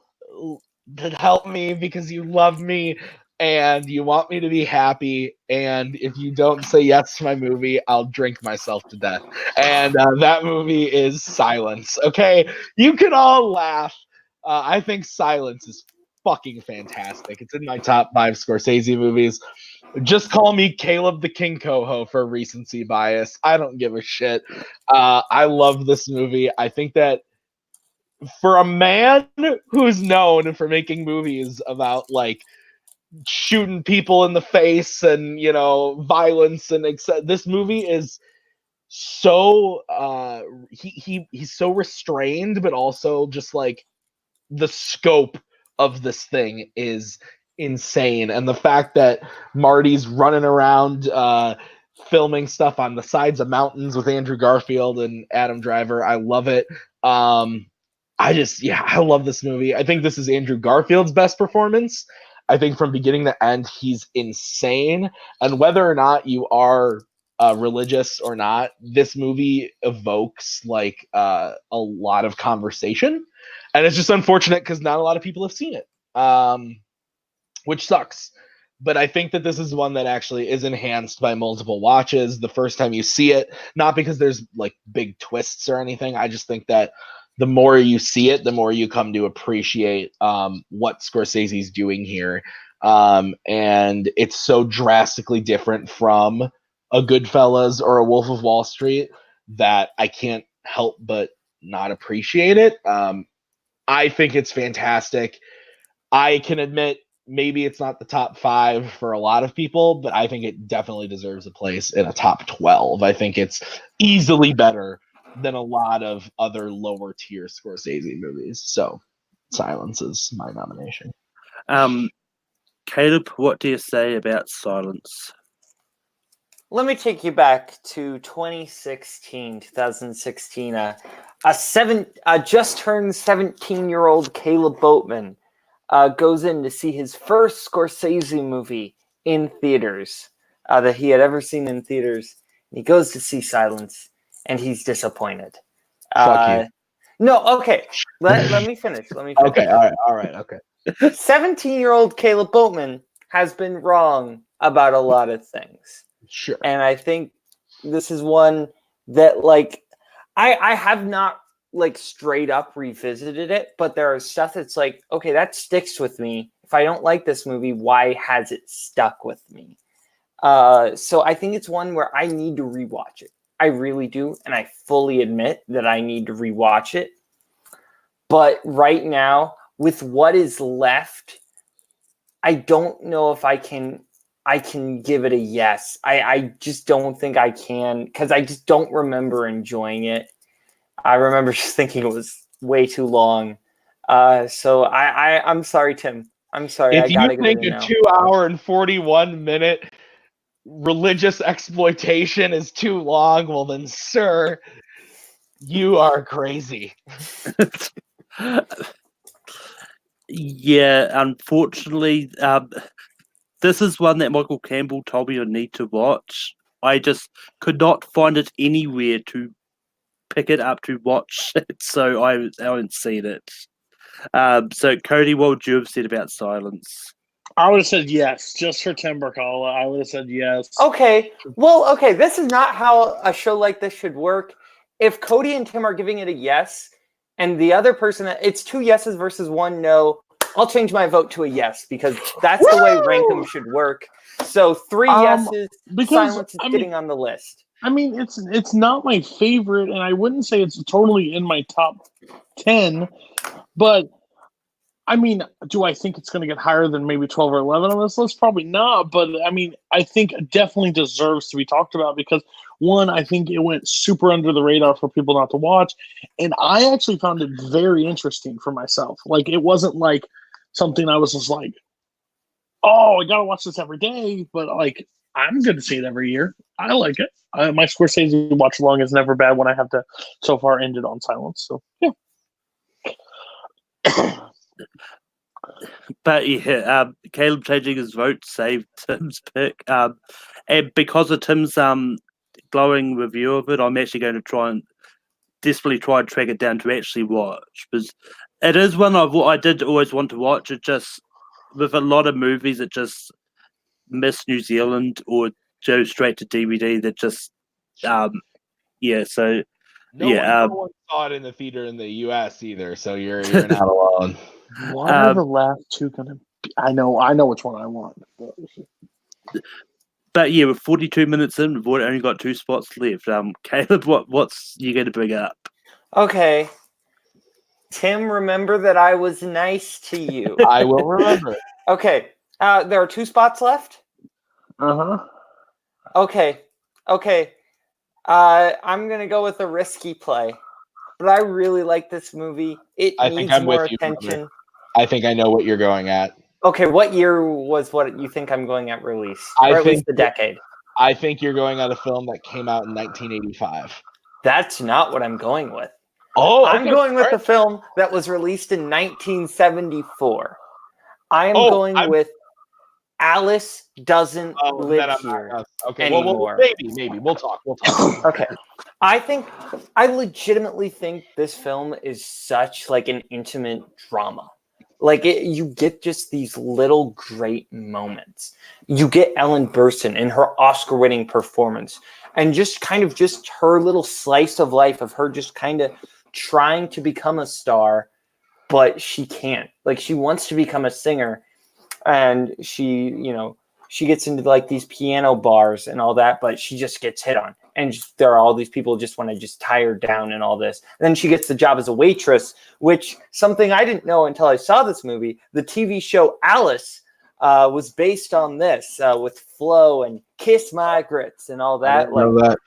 B: help me because you love me and you want me to be happy. And if you don't say yes to my movie, I'll drink myself to death. And that movie is Silence. Okay, you can all laugh. I think Silence is fucking fantastic. It's in my top 5 Scorsese movies. Just call me Caleb the King Coho for recency bias. I don't give a shit. I love this movie. I think that for a man who's known for making movies about like shooting people in the face and violence and this movie is so he's so restrained, but also just like the scope of this thing is insane. And the fact that Marty's running around filming stuff on the sides of mountains with Andrew Garfield and Adam Driver, I love it. I love this movie. I think this is Andrew Garfield's best performance. I think from beginning to end, he's insane. And whether or not you are religious or not, this movie evokes like a lot of conversation. And it's just unfortunate because not a lot of people have seen it, which sucks. But I think that this is one that actually is enhanced by multiple watches the first time you see it, not because there's like big twists or anything. I just think that the more you see it, the more you come to appreciate what Scorsese's doing here. And it's so drastically different from a Goodfellas or a Wolf of Wall Street that I can't help but not appreciate it. I think it's fantastic. I can admit maybe it's not the top 5 for a lot of people, but I think it definitely deserves a place in a top 12. I think it's easily better than a lot of other lower tier Scorsese movies. So Silence is my nomination.
A: Caleb, what do you say about Silence?
D: Let me take you back to 2016. A just turned 17-year-old Caleb Boatman goes in to see his first Scorsese movie in theaters that he had ever seen in theaters. He goes to see Silence, and he's disappointed.
B: Fuck you.
D: No, okay. Let me finish.
B: Okay, all right, okay.
D: 17-year-old Caleb Boatman has been wrong about a lot of things.
B: Sure.
D: And I think this is one that, like, I have not like straight up revisited it, but there are stuff that's like, okay, that sticks with me. If I don't like this movie, why has it stuck with me? So I think it's one where I need to rewatch it. I really do, and I fully admit that I need to rewatch it. But right now, with what is left, I don't know if I can give it a yes. I just don't think I can, because I just don't remember enjoying it. I remember just thinking it was way too long. So I'm sorry, Tim. I'm sorry.
B: If
D: I gotta
B: you
D: give it
B: think
D: a
B: a
D: no.
B: 2 hour and 41-minute religious exploitation is too long, well then, sir, you are crazy.
A: Yeah, unfortunately, this is one that Michael Campbell told me I need to watch. I just could not find it anywhere to pick it up to watch it, so I haven't seen it. So Cody, what would you have said about Silence?
C: I would have said yes, just for Tim Burkalla. I would have said yes.
D: Okay. Well, okay. This is not how a show like this should work. If Cody and Tim are giving it a yes, and the other person, it's 2 yeses versus 1 no, I'll change my vote to a yes, because that's the way Rankum should work. So 3 yeses, Silence is getting on the list.
C: I mean, it's not my favorite, and I wouldn't say it's totally in my top 10, but I mean, do I think it's going to get higher than maybe 12 or 11 on this list? Probably not, but I mean, I think it definitely deserves to be talked about because, one, I think it went super under the radar for people not to watch, and I actually found it very interesting for myself. Like, it wasn't like something I was just like, oh, I got to watch this every day, but like, I'm going to see it every year. I like it. My Scorsese watch along is never bad when I have to so far end it on Silence. So, yeah.
A: But yeah, Caleb changing his vote saved Tim's pick. And because of Tim's glowing review of it, I'm actually going to desperately try and track it down to actually watch, because it is one I did always want to watch. It just, with a lot of movies, it just miss New Zealand or go straight to DVD. That just yeah. So
B: No one saw it in the theater in the U.S. either, so you're not alone.
C: What are the last two going to be? I know which one I want.
A: But yeah, with 42 minutes in, we've only got 2 spots left. Caleb, what's you going to bring up?
D: Okay. Tim, remember that I was nice to you.
B: I will remember.
D: Okay. There are 2 spots left?
C: Uh-huh.
D: Okay. I'm going to go with a risky play. But I really like this movie. It needs more attention.
B: I think I know what you're going at.
D: Okay, what year was what you think I'm going at release? Or at least the decade?
B: I think you're going at a film that came out in 1985.
D: That's not what I'm going with.
B: Oh, okay.
D: I'm going with the film that was released in 1974. I am going with Alice Doesn't Live Here anymore.
B: Well, maybe. We'll talk.
D: Okay. I legitimately think this film is such like an intimate drama. Like you get just these little great moments. You get Ellen Burstyn in her Oscar-winning performance, and just kind of just her little slice of life of her just kind of trying to become a star, but she can't. Like she wants to become a singer, and she gets into like these piano bars and all that, but she just gets hit on. And there are all these people just want to just tie her down and all this. And then she gets the job as a waitress, which something I didn't know until I saw this movie. The TV show Alice was based on this with Flo and Kiss My Grits and all that.
B: I know that.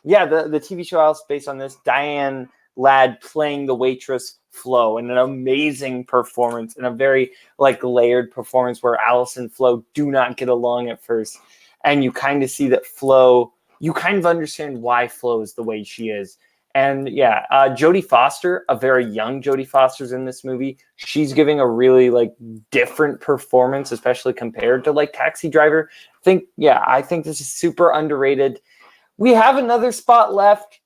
D: Yeah, the TV show Alice based on this. Diane Ladd playing the waitress Flo, and an amazing performance and a very like layered performance where Alice and Flo do not get along at first. And you kind of see that Flo, you kind of understand why Flo is the way she is. And yeah, Jodie Foster, a very young Jodie Foster's in this movie. She's giving a really like different performance, especially compared to like Taxi Driver. I think this is super underrated. We have another spot left.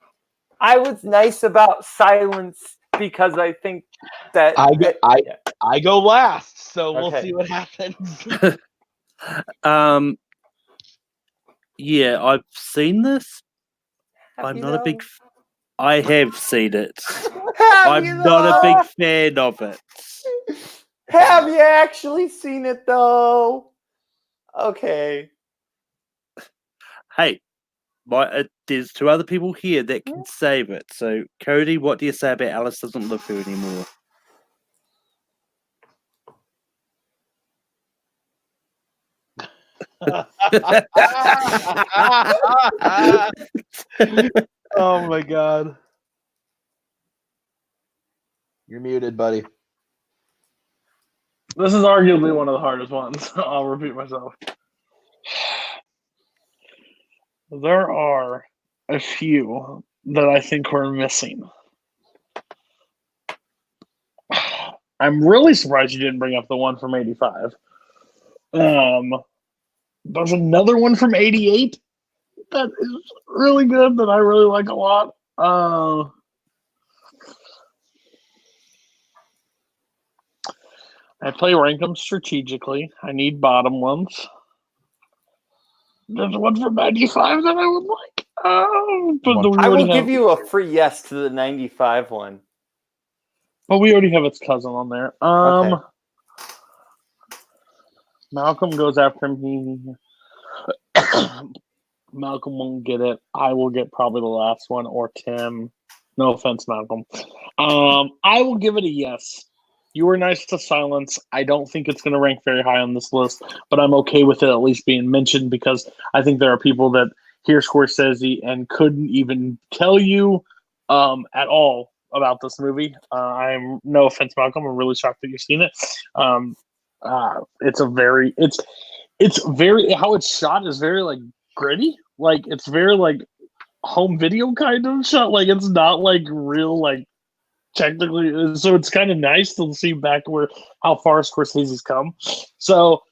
D: I was nice about Silence because I think that
B: I go last, so we'll see what happens.
A: Yeah, I've seen this. I'm not a big I have seen it.
D: Have you,
A: I'm not a
D: though?
A: big fan of it.
D: Have you actually seen it though? Okay.
A: Hey, there's two other people here that can save it. So, Cody, what do you say about Alice Doesn't Live Here Anymore?
B: Oh my god. You're muted, buddy.
C: This is arguably one of the hardest ones. I'll repeat myself. There are a few that I think we're missing. I'm really surprised you didn't bring up the one from 85. There's another one from 88 that is really good that I really like a lot. I rank them strategically. I need bottom ones. There's one from 95 that I would like.
D: I will give you a free yes to the 95 one.
C: But we already have its cousin on there.
D: Okay.
C: Malcolm goes after him. Malcolm won't get it. I will get probably the last one, or Tim. No offense, Malcolm. I will give it a yes. You Were Nice to Silence. I don't think it's going to rank very high on this list, but I'm okay with it at least being mentioned because I think there are people that hear Scorsese and couldn't even tell you at all about this movie. I'm no offense, Malcolm. I'm really shocked that you've seen it. It's very how it's shot is very like gritty. Like it's very like home video kind of shot. Like it's not like real like technically, so it's kind of nice to see back how far Scorsese's come. So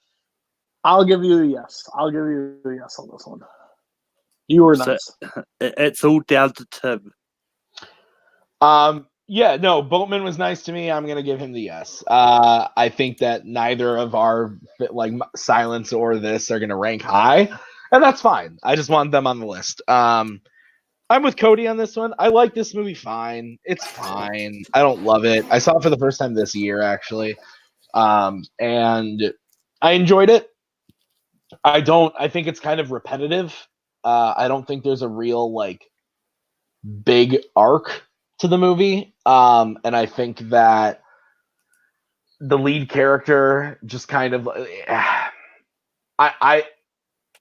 C: I'll give you a yes. I'll give you a yes on this one. You Were Nice.
A: It's all down to Tim.
B: Yeah, no, Boatman was nice to me. I'm gonna give him the yes. I think that neither of our like Silence or this are gonna rank high, and that's fine. I just want them on the list. I'm with Cody on this one. I like this movie fine. It's fine. I don't love it. I saw it for the first time this year, actually. And I enjoyed it. I think it's kind of repetitive. I don't think there's a real, like, big arc to the movie. And I think that the lead character just kind of...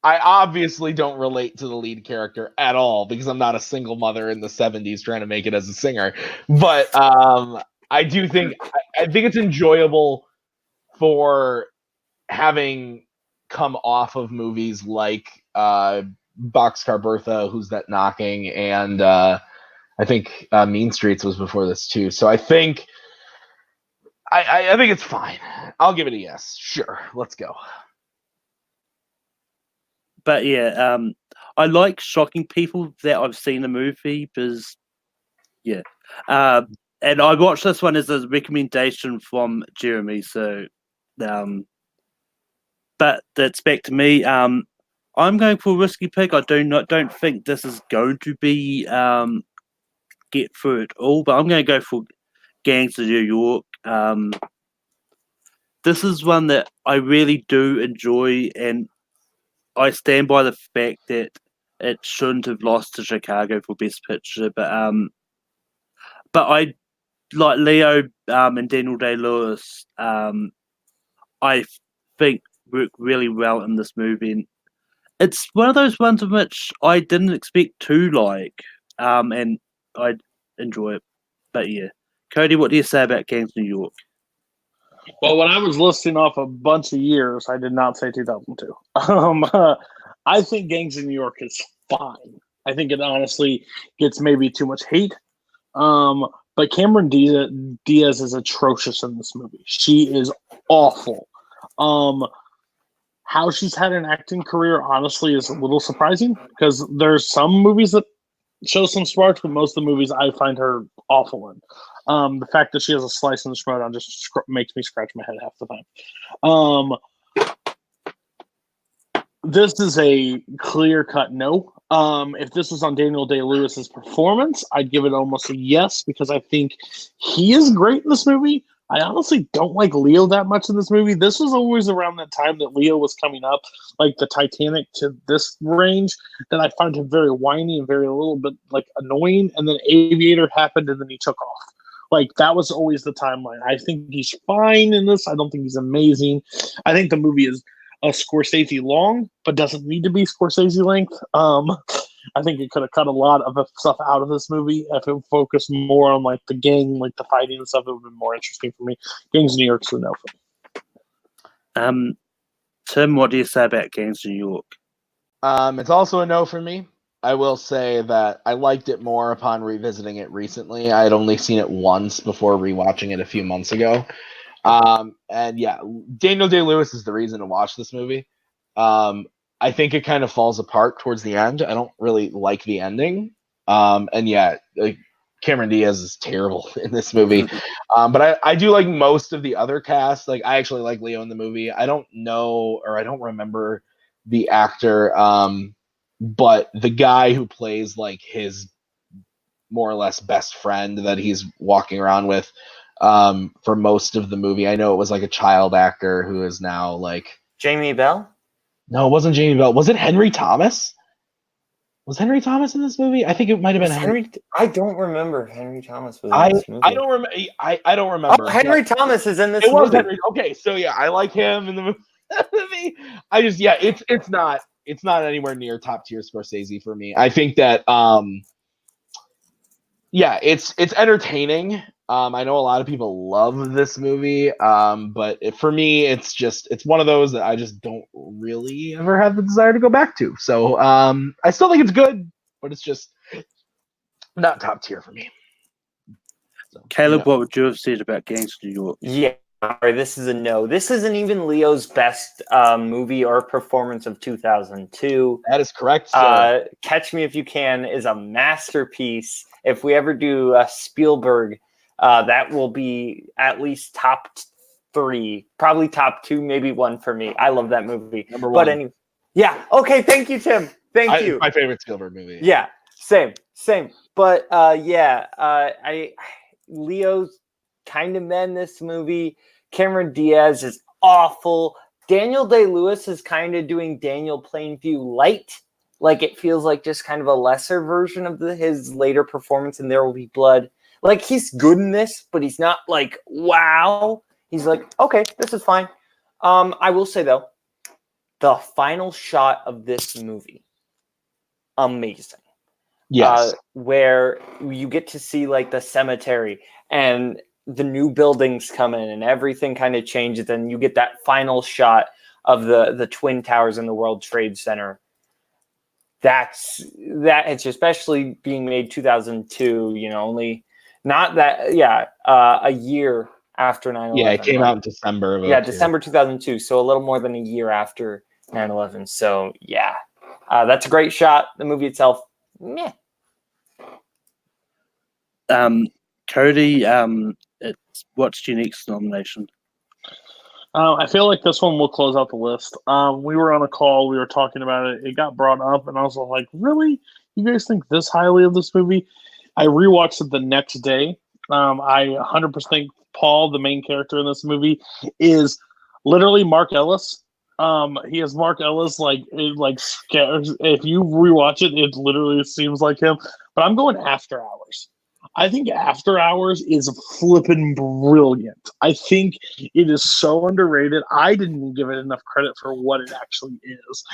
B: I obviously don't relate to the lead character at all because I'm not a single mother in the 70s trying to make it as a singer. But I do think I think it's enjoyable for having come off of movies like Boxcar Bertha, Who's That Knocking, and I think Mean Streets was before this too. So I think I think it's fine. I'll give it a yes. Sure, let's go.
A: But yeah, I like shocking people that I've seen the movie because, yeah. And I watched this one as a recommendation from Jeremy, so, but that's back to me. I'm going for a risky pick. I don't think this is going to be get through it all, but I'm going to go for Gangs of New York. This is one that I really do enjoy, and I stand by the fact that it shouldn't have lost to Chicago for Best Picture, but I like Leo and Daniel Day-Lewis. I think work really well in this movie. And it's one of those ones in which I didn't expect to like, and I enjoy it. But yeah, Cody, what do you say about Gangs of New York?
C: Well, when I was listing off a bunch of years, I did not say 2002. I think Gangs of New York is fine. I think it honestly gets maybe too much hate. But Cameron Diaz is atrocious in this movie. She is awful. How she's had an acting career, honestly, is a little surprising because there's some movies that show some sparks, but most of the movies I find her awful in. The fact that she has a slice in the scrotum just makes me scratch my head half the time. This is a clear-cut no. If this was on Daniel Day-Lewis's performance, I'd give it almost a yes because I think he is great in this movie. I honestly don't like Leo that much in this movie. This was always around that time that Leo was coming up, like the Titanic to this range, that I found him very whiny and very a little bit like annoying. And then Aviator happened and then he took off. Like that was always the timeline. I think he's fine in this. I don't think he's amazing. I think the movie is a Scorsese long, but doesn't need to be Scorsese length. I think it could have cut a lot of stuff out of this movie if it focused more on like the gang, like the fighting and stuff. It would have been more interesting for me. Gangs of New York's a no for me.
A: Tim, what do you say about Gangs of New York?
B: It's also a no for me. I will say that I liked it more upon revisiting it recently. I had only seen it once before rewatching it a few months ago. And yeah, Daniel Day-Lewis is the reason to watch this movie. I think it kind of falls apart towards the end. I don't really like the ending. And yeah, like Cameron Diaz is terrible in this movie. But I do like most of the other cast. Like I actually like Leo in the movie. I don't know, or I don't remember the actor. But the guy who plays like his more or less best friend that he's walking around with for most of the movie. I know it was like a child actor who is now like
D: Jamie Bell?
B: No, it wasn't Jamie Bell. Was it Henry Thomas? Was Henry Thomas in this movie? I think it might have been Henry.
D: I don't remember if Henry Thomas was in this movie.
B: I don't remember. I don't remember.
D: Oh, Henry Thomas is in this
B: movie.
D: It
B: was Henry. Okay, so yeah, I like him in the movie. I just it's not anywhere near top tier Scorsese for me. I think that it's entertaining. I know a lot of people love this movie, but for me, it's one of those that I just don't really ever have the desire to go back to. So I still think it's good, but it's just not top tier for me.
A: So, Caleb, what would you have said about Gangs of New York?
D: Yeah, this is a no. This isn't even Leo's best movie or performance of 2002.
B: That is correct, sir.
D: Catch Me If You Can is a masterpiece. If we ever do Spielberg, that will be at least top 3, probably top 2, maybe 1 for me. I love that movie.
B: Number 1.
D: But anyway, yeah. Okay. Thank you, Tim. Thank you.
B: It's my favorite Spielberg movie.
D: Yeah. Same. But Leo's kind of men this movie. Cameron Diaz is awful. Daniel Day-Lewis is kind of doing Daniel Plainview light. Like it feels like just kind of a lesser version of his later performance in There Will Be Blood. Like he's good in this, but he's not like, wow. He's like, okay, this is fine. I will say though, the final shot of this movie, amazing.
B: Yes.
D: Where you get to see like the cemetery and the new buildings come in and everything kind of changes. And you get that final shot of the Twin Towers in the World Trade Center. It's especially being made 2002, only not that, a year after 9/11.
B: Yeah, it came out in December of
D: December 2002. So a little more than a year after 9/11. So yeah, that's a great shot. The movie itself, meh.
A: Cody, what's your next nomination?
C: I feel like this one will close out the list. We were on a call. We were talking about it. It got brought up, and I was like, really? You guys think this highly of this movie? I rewatched it the next day. I 100% think Paul, the main character in this movie, is literally Mark Ellis. He is Mark Ellis. Like scares. If you rewatch it, it literally seems like him. But I'm going After Hours. I think After Hours is flippin' brilliant. I think it is so underrated. I didn't even give it enough credit for what it actually is.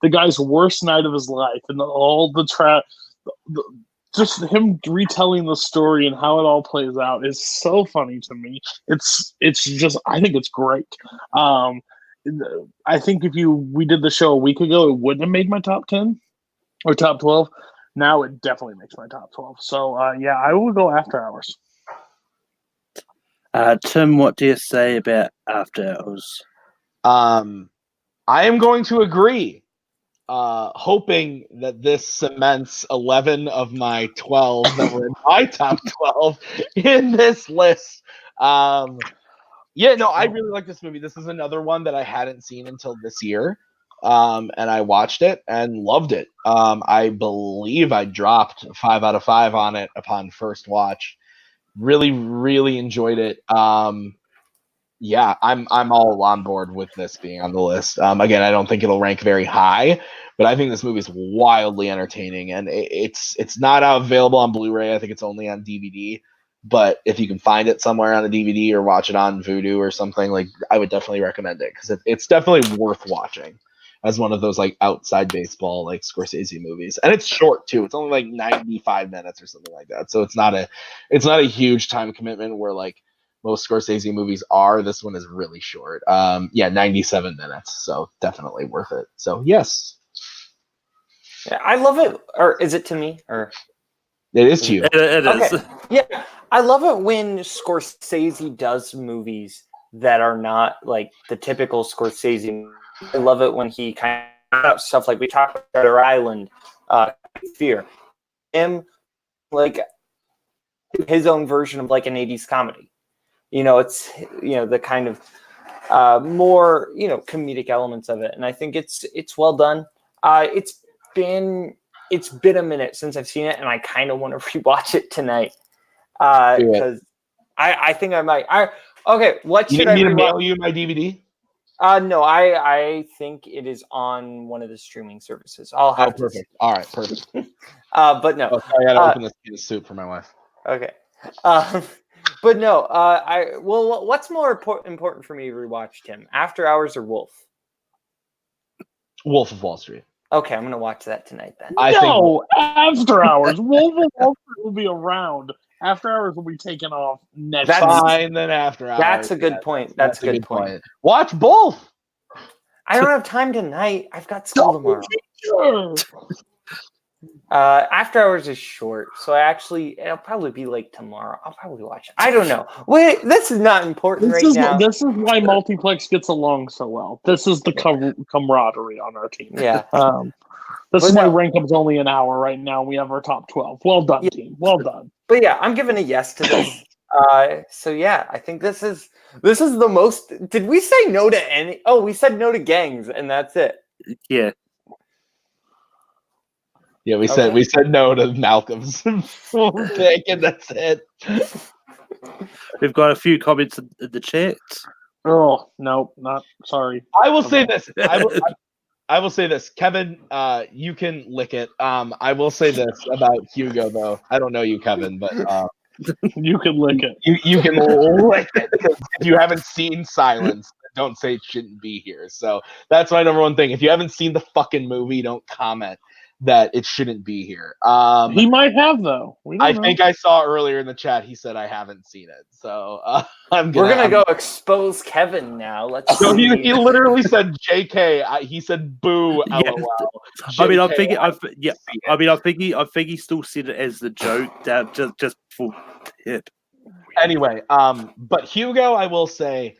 C: The guy's worst night of his life and all the just him retelling the story and how it all plays out is so funny to me. It's just, I think it's great. I think if we did the show a week ago, it wouldn't have made my top 10 or top 12. Now it definitely makes my top 12. So, I will go After Hours.
A: Tim, what do you say about After Hours?
B: I am going to agree, hoping that this cements 11 of my 12 that were in my top 12 in this list. I really like this movie. This is another one that I hadn't seen until this year. and I watched it and loved it. I believe I dropped 5 out of 5 on it upon first watch. Really, really enjoyed it. Yeah, I'm all on board with this being on the list. Again, I don't think it'll rank very high, but I think this movie is wildly entertaining, and it's not available on Blu-ray. I think it's only on DVD. But if you can find it somewhere on a DVD or watch it on Vudu or something, like I would definitely recommend it because it's definitely worth watching as one of those like outside baseball like Scorsese movies, and it's short too. It's only like 95 minutes or something like that, so it's not a huge time commitment where like most Scorsese movies are. This one is really short. 97 minutes, so definitely worth it. So yes,
D: Yeah, I love it. Or is it to me? Or
B: it is to you.
A: It is.
D: okay, yeah, I love it when Scorsese does movies that are not like the typical Scorsese. I love it when he kind of stuff like we talked about Shutter Island, Fear, him like his own version of like an 80s comedy. It's the kind of more comedic elements of it, and I think it's well done. It's been a minute since I've seen it, and I kind of want to rewatch it tonight because I think I might. Okay, what should
B: You
D: I
B: need me to
D: rewatch?
B: mail you my DVD?
D: No, I think it is on one of the streaming services. I'll have to.
B: Perfect. All right, perfect.
D: But no.
B: Oh, sorry, I gotta open this can of soup for my wife.
D: Okay. But no. What's more important for me to rewatch, Tim? After Hours or Wolf?
B: Wolf of Wall Street.
D: Okay, I'm gonna watch that tonight then.
C: After Hours. Wolf of Wall Street will be around. After Hours will be taken off next.
B: Fine, then After Hours.
D: That's a good point. That's a good point.
B: Watch both.
D: I don't have time tonight. I've got school tomorrow.
C: Sure.
D: After Hours is short, so it'll probably be like tomorrow. I'll probably watch it. I don't know. Wait, this is not important now.
C: This is why Multiplex gets along so well. This is the camaraderie on our team.
D: Yeah.
C: This is why Rank'em's only an hour right now. We have our top 12. Well done, team. Well done.
D: But yeah, I'm giving a yes to this. So yeah, I think this is the most. Did we say no to any? Oh, we said no to Gangs, and that's it.
A: Yeah.
B: Yeah, we said no to Malcolm's pick, and that's it.
A: We've got a few comments in the chat.
C: Oh no, not sorry.
B: I will say this. I will say this, Kevin. You can lick it. I will say this about Hugo, though. I don't know you, Kevin, but
C: you can lick it.
B: You can lick it because if you haven't seen Silence, don't say it shouldn't be here. So that's my number one thing. If you haven't seen the fucking movie, don't comment that it shouldn't be here.
C: He might have, though.
B: I think I saw earlier in the chat he said I haven't seen it. So we're
D: gonna go expose Kevin now. Let's.
B: So he literally said JK. He said boo. LOL.
A: Yeah. I mean, I think he still said it as the joke. That just for it.
B: Anyway, but Hugo, I will say,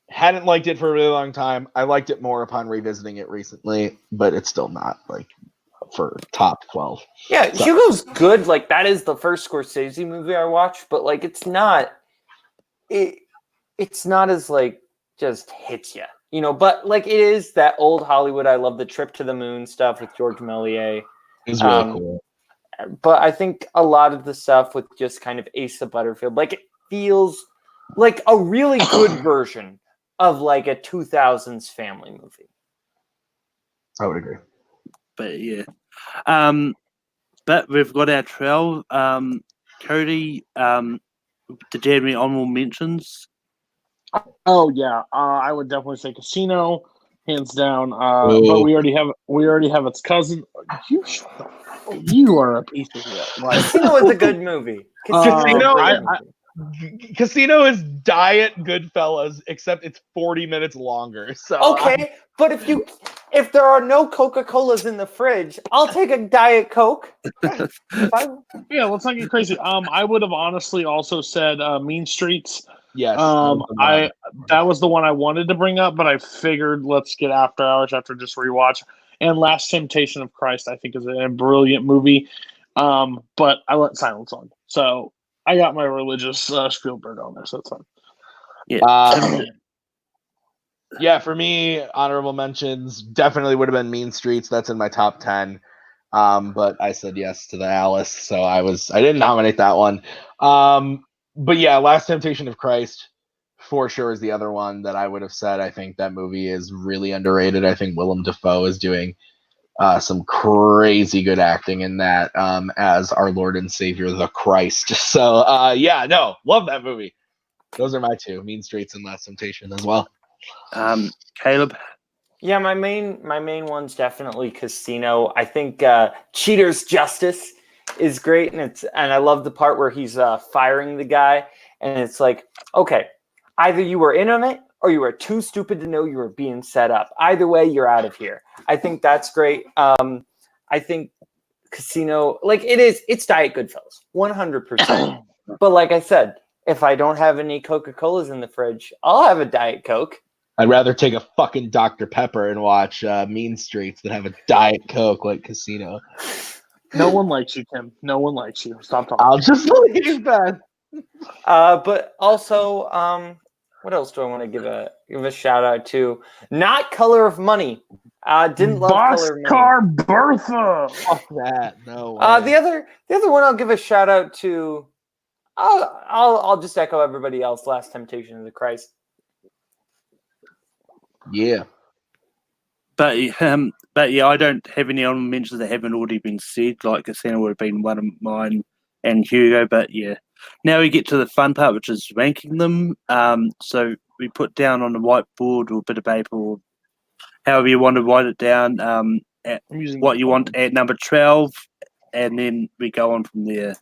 B: hadn't liked it for a really long time. I liked it more upon revisiting it recently, but it's still not like for top 12.
D: Yeah, so. Hugo's good. Like that is the first Scorsese movie I watched, but like it's not as like just hits you, but like it is that old Hollywood. I love the Trip to the Moon stuff with George Méliès.
B: It's really cool.
D: But I think a lot of the stuff with just kind of Asa Butterfield, like it feels like a really good version of like a 2000s family movie.
B: I would agree.
A: But yeah. But we've got our 12. Cody, did you have any honorable mentions?
C: Oh yeah. I would definitely say Casino, hands down. But we already have its cousin. You are a piece of shit. Like,
D: Casino is a good movie.
B: Casino is Diet Goodfellas, except it's 40 minutes longer. So
D: okay, but if there are no Coca-Colas in the fridge, I'll take a Diet Coke.
C: Yeah, let's not get crazy. I would have honestly also said Mean Streets.
B: Yes.
C: That was the one I wanted to bring up, but I figured let's get After Hours after just rewatch. And Last Temptation of Christ, I think, is a brilliant movie. But I let Silence on. So I got my religious Spielberg on this. That's fine.
A: Yeah.
B: Yeah, for me, honorable mentions definitely would have been Mean Streets. That's in my top 10. But I said yes to the Alice, so I didn't nominate that one. But yeah, Last Temptation of Christ for sure is the other one that I would have said. I think that movie is really underrated. I think Willem Dafoe is doing some crazy good acting in that as our Lord and Savior, the Christ. So yeah, no, love that movie. Those are my two, Mean Streets and Last Temptation as well.
A: Caleb.
D: Yeah, my main one's definitely Casino. I think Cheater's Justice is great, and I love the part where he's firing the guy, and it's like, okay, either you were in on it or you were too stupid to know you were being set up. Either way, you're out of here. I think that's great. I think Casino, like it's Diet Goodfellas, 100%. But like I said, if I don't have any Coca-Colas in the fridge, I'll have a Diet Coke.
B: I'd rather take a fucking Dr. Pepper and watch Mean Streets than have a Diet Coke like Casino.
C: No one likes you, Tim. No one likes you. Stop talking.
B: I'll just leave that.
D: But also, what else do I want to give a shout out to? Not Color of Money. Didn't love Color of Money.
C: Boxcar Bertha.
B: Fuck that. No way.
D: The other one I'll give a shout out to. I'll just echo everybody else. Last Temptation of the Christ.
B: Yeah.
A: But yeah, I don't have any honorable mentions that haven't already been said. Like Casino would have been one of mine and Hugo. But yeah, now we get to the fun part, which is ranking them. So we put down on the whiteboard or a bit of paper or however you want to write it down. At what you want at number 12, and then we go on from there.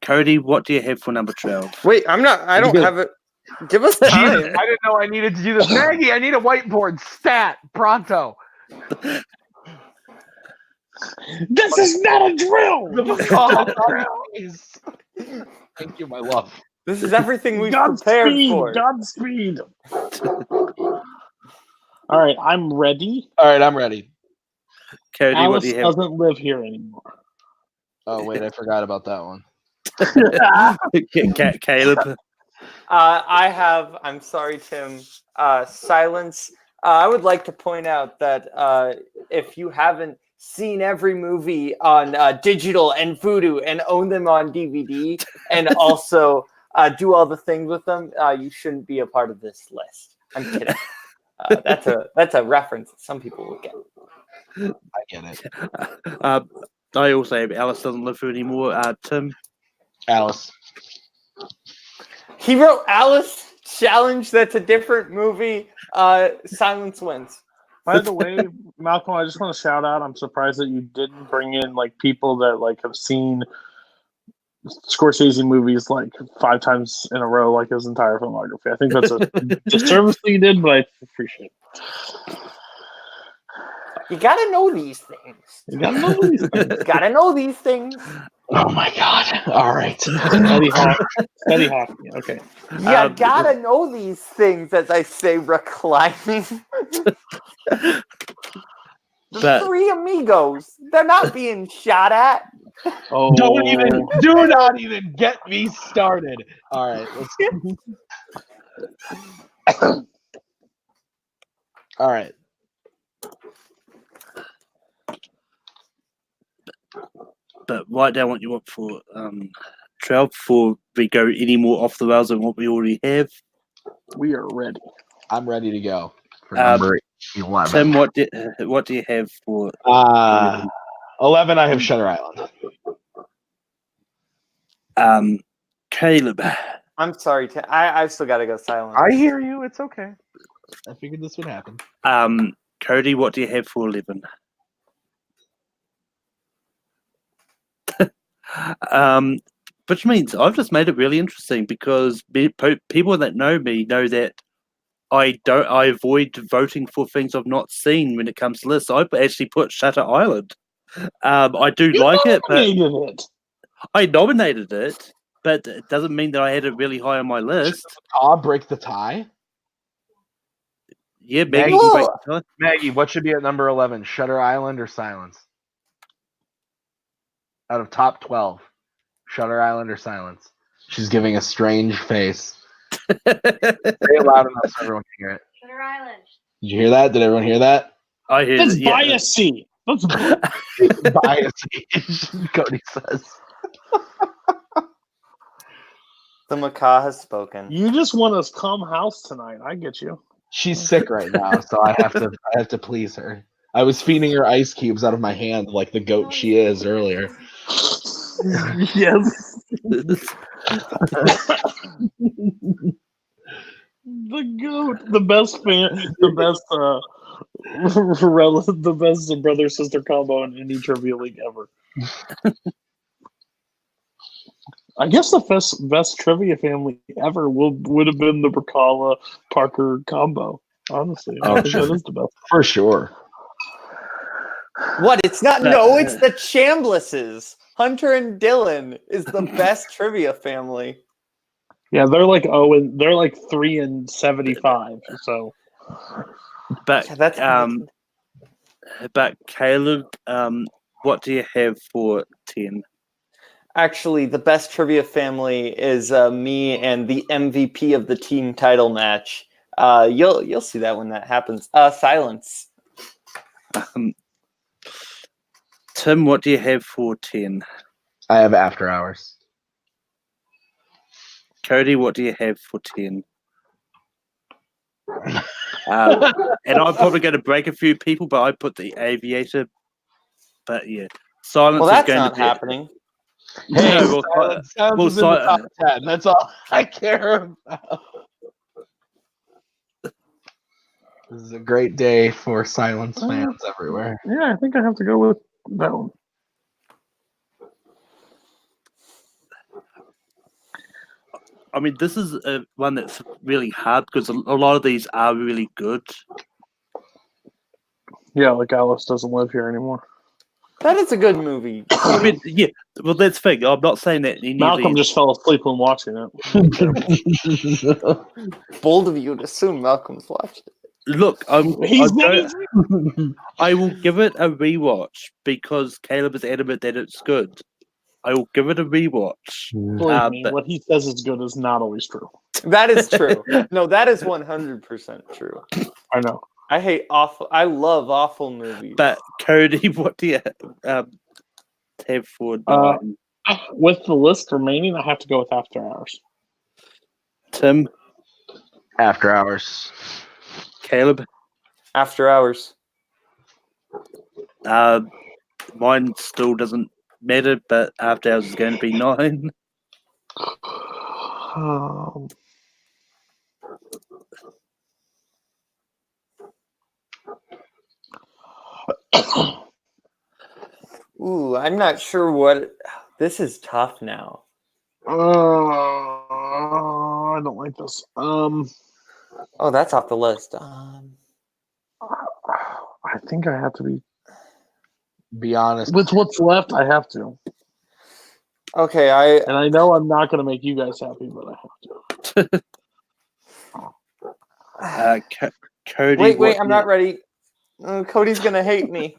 A: Cody, what do you have for number 12?
D: Wait, I don't have it. Give us time.
B: Jesus, I didn't know I needed to do this. Maggie, I need a whiteboard. Stat. Pronto.
C: This is not a drill.
B: Thank you, my love.
D: This is everything we've prepared for.
C: Godspeed. All right, I'm ready.
B: All right, I'm ready.
A: Cody,
C: Alice
A: what do you have?
C: doesn't live here anymore.
B: Oh, wait, I forgot about that one.
A: Caleb.
D: I'm sorry, Tim. Silence. I would like to point out that if you haven't seen every movie on digital and Vudu and own them on DVD and also do all the things with them, you shouldn't be a part of this list. I'm kidding. That's a reference that some people will get.
B: I get it.
A: I also have Alice doesn't live here anymore. Tim.
B: Alice.
D: He wrote Alice Challenge. That's a different movie. Silence wins.
C: By the way, Malcolm, I just want to shout out. I'm surprised that you didn't bring in like people that like have seen Scorsese movies like 5 times in a row, like his entire filmography. I think that's a disservice that you did, but I appreciate it.
D: You gotta know these things.
C: You gotta know these things.
D: You gotta know these things.
B: Oh my God! All right.
C: Eddie Hawk. Okay.
D: You gotta know these things, as I say, reclining. The three amigos. They're not being shot at.
C: Oh.
B: Do not even get me started. All right. All right.
A: But write down what you want for 12 before we go any more off the rails than what we already have.
C: We are ready.
B: I'm ready to go for number 11.
A: Tim, what do you have for
B: 11? I have Shutter Island.
A: Caleb.
D: I'm sorry, Tim. I've still got to go silent.
B: I hear you. It's okay. I figured this would happen.
A: Cody, what do you have for 11? Which means I've just made it really interesting because people that know me know that I avoid voting for things I've not seen when it comes to lists. I actually put Shutter Island. I do like it, but I nominated it, but it doesn't mean that I had it really high on my list.
B: I'll break the tie.
A: Yeah, Maggie can break the tie.
B: Maggie, what should be at number 11? Shutter Island or Silence? Out of top 12, Shutter Island or Silence? She's giving a strange face. Say it loud enough so everyone can hear it.
E: Shutter Island.
B: Did you hear that? Did everyone hear that?
A: I hear
C: That's
A: that, yeah.
C: biasy. That's
B: Bias, Cody says.
D: The macaw has spoken.
C: You just want us calm house tonight. I get you.
B: She's sick right now, so I have to please her. I was feeding her ice cubes out of my hand like the goat she is earlier.
C: Yes. The goat, the best fan, the best the best brother sister combo in any trivia league ever. I guess the best trivia family ever would have been the Bracala Parker combo. Honestly, I think that is the best
B: For sure.
D: What? It's not. No, it's the Chamblises. Hunter and Dylan is the best trivia family.
C: Yeah, they're like 3-75. So,
A: But
D: Yeah, that's
A: but Caleb, what do you have for 10?
D: actually the best trivia family is me and the MVP of the team title match. You'll see that when that happens. Silence.
A: Tim, what do you have for 10?
B: I have After Hours.
A: Cody, what do you have for 10? And I'm probably going to break a few people, but I put The Aviator. But yeah, Silence
D: Well,
A: is
D: that's
A: going
D: not
A: to be.
D: happening.
B: Hey,
A: No,
B: Silence is in the top 10. That's all I care about. This is a great day for Silence fans everywhere.
C: yeah, I think I have to go with that one.
A: I mean, this is one that's really hard because a lot of these are really good.
C: Yeah, like Alice doesn't live here anymore.
D: That is a good movie.
A: I mean, yeah, well, that's the thing. I'm not saying that any
C: Malcolm
A: of these.
C: just fell asleep when watching it.
D: Bold of you to assume Malcolm's watched it.
A: Look, I will give it a rewatch because Caleb is adamant that it's good. I will give it a rewatch.
C: Believe me,
A: But
C: what he says is good is not always true.
D: That is true. No, that is 100% true.
C: I know.
D: I hate awful. I love awful movies.
A: But Cody, what do you have for 9?
C: With the list remaining, I have to go with After Hours.
A: Tim,
B: After Hours.
A: Caleb,
D: After Hours.
A: mine still doesn't matter, but After Hours is going to be 9.
D: Ooh, I'm not sure what. This is tough now.
C: I don't like this.
D: Oh, that's off the list.
C: I think I have to be.
B: Be honest.
C: With what's left, I have to.
D: Okay,
C: And I know I'm not going to make you guys happy, but I have to.
A: Cody,
D: wait, I'm not ready. Cody's gonna hate me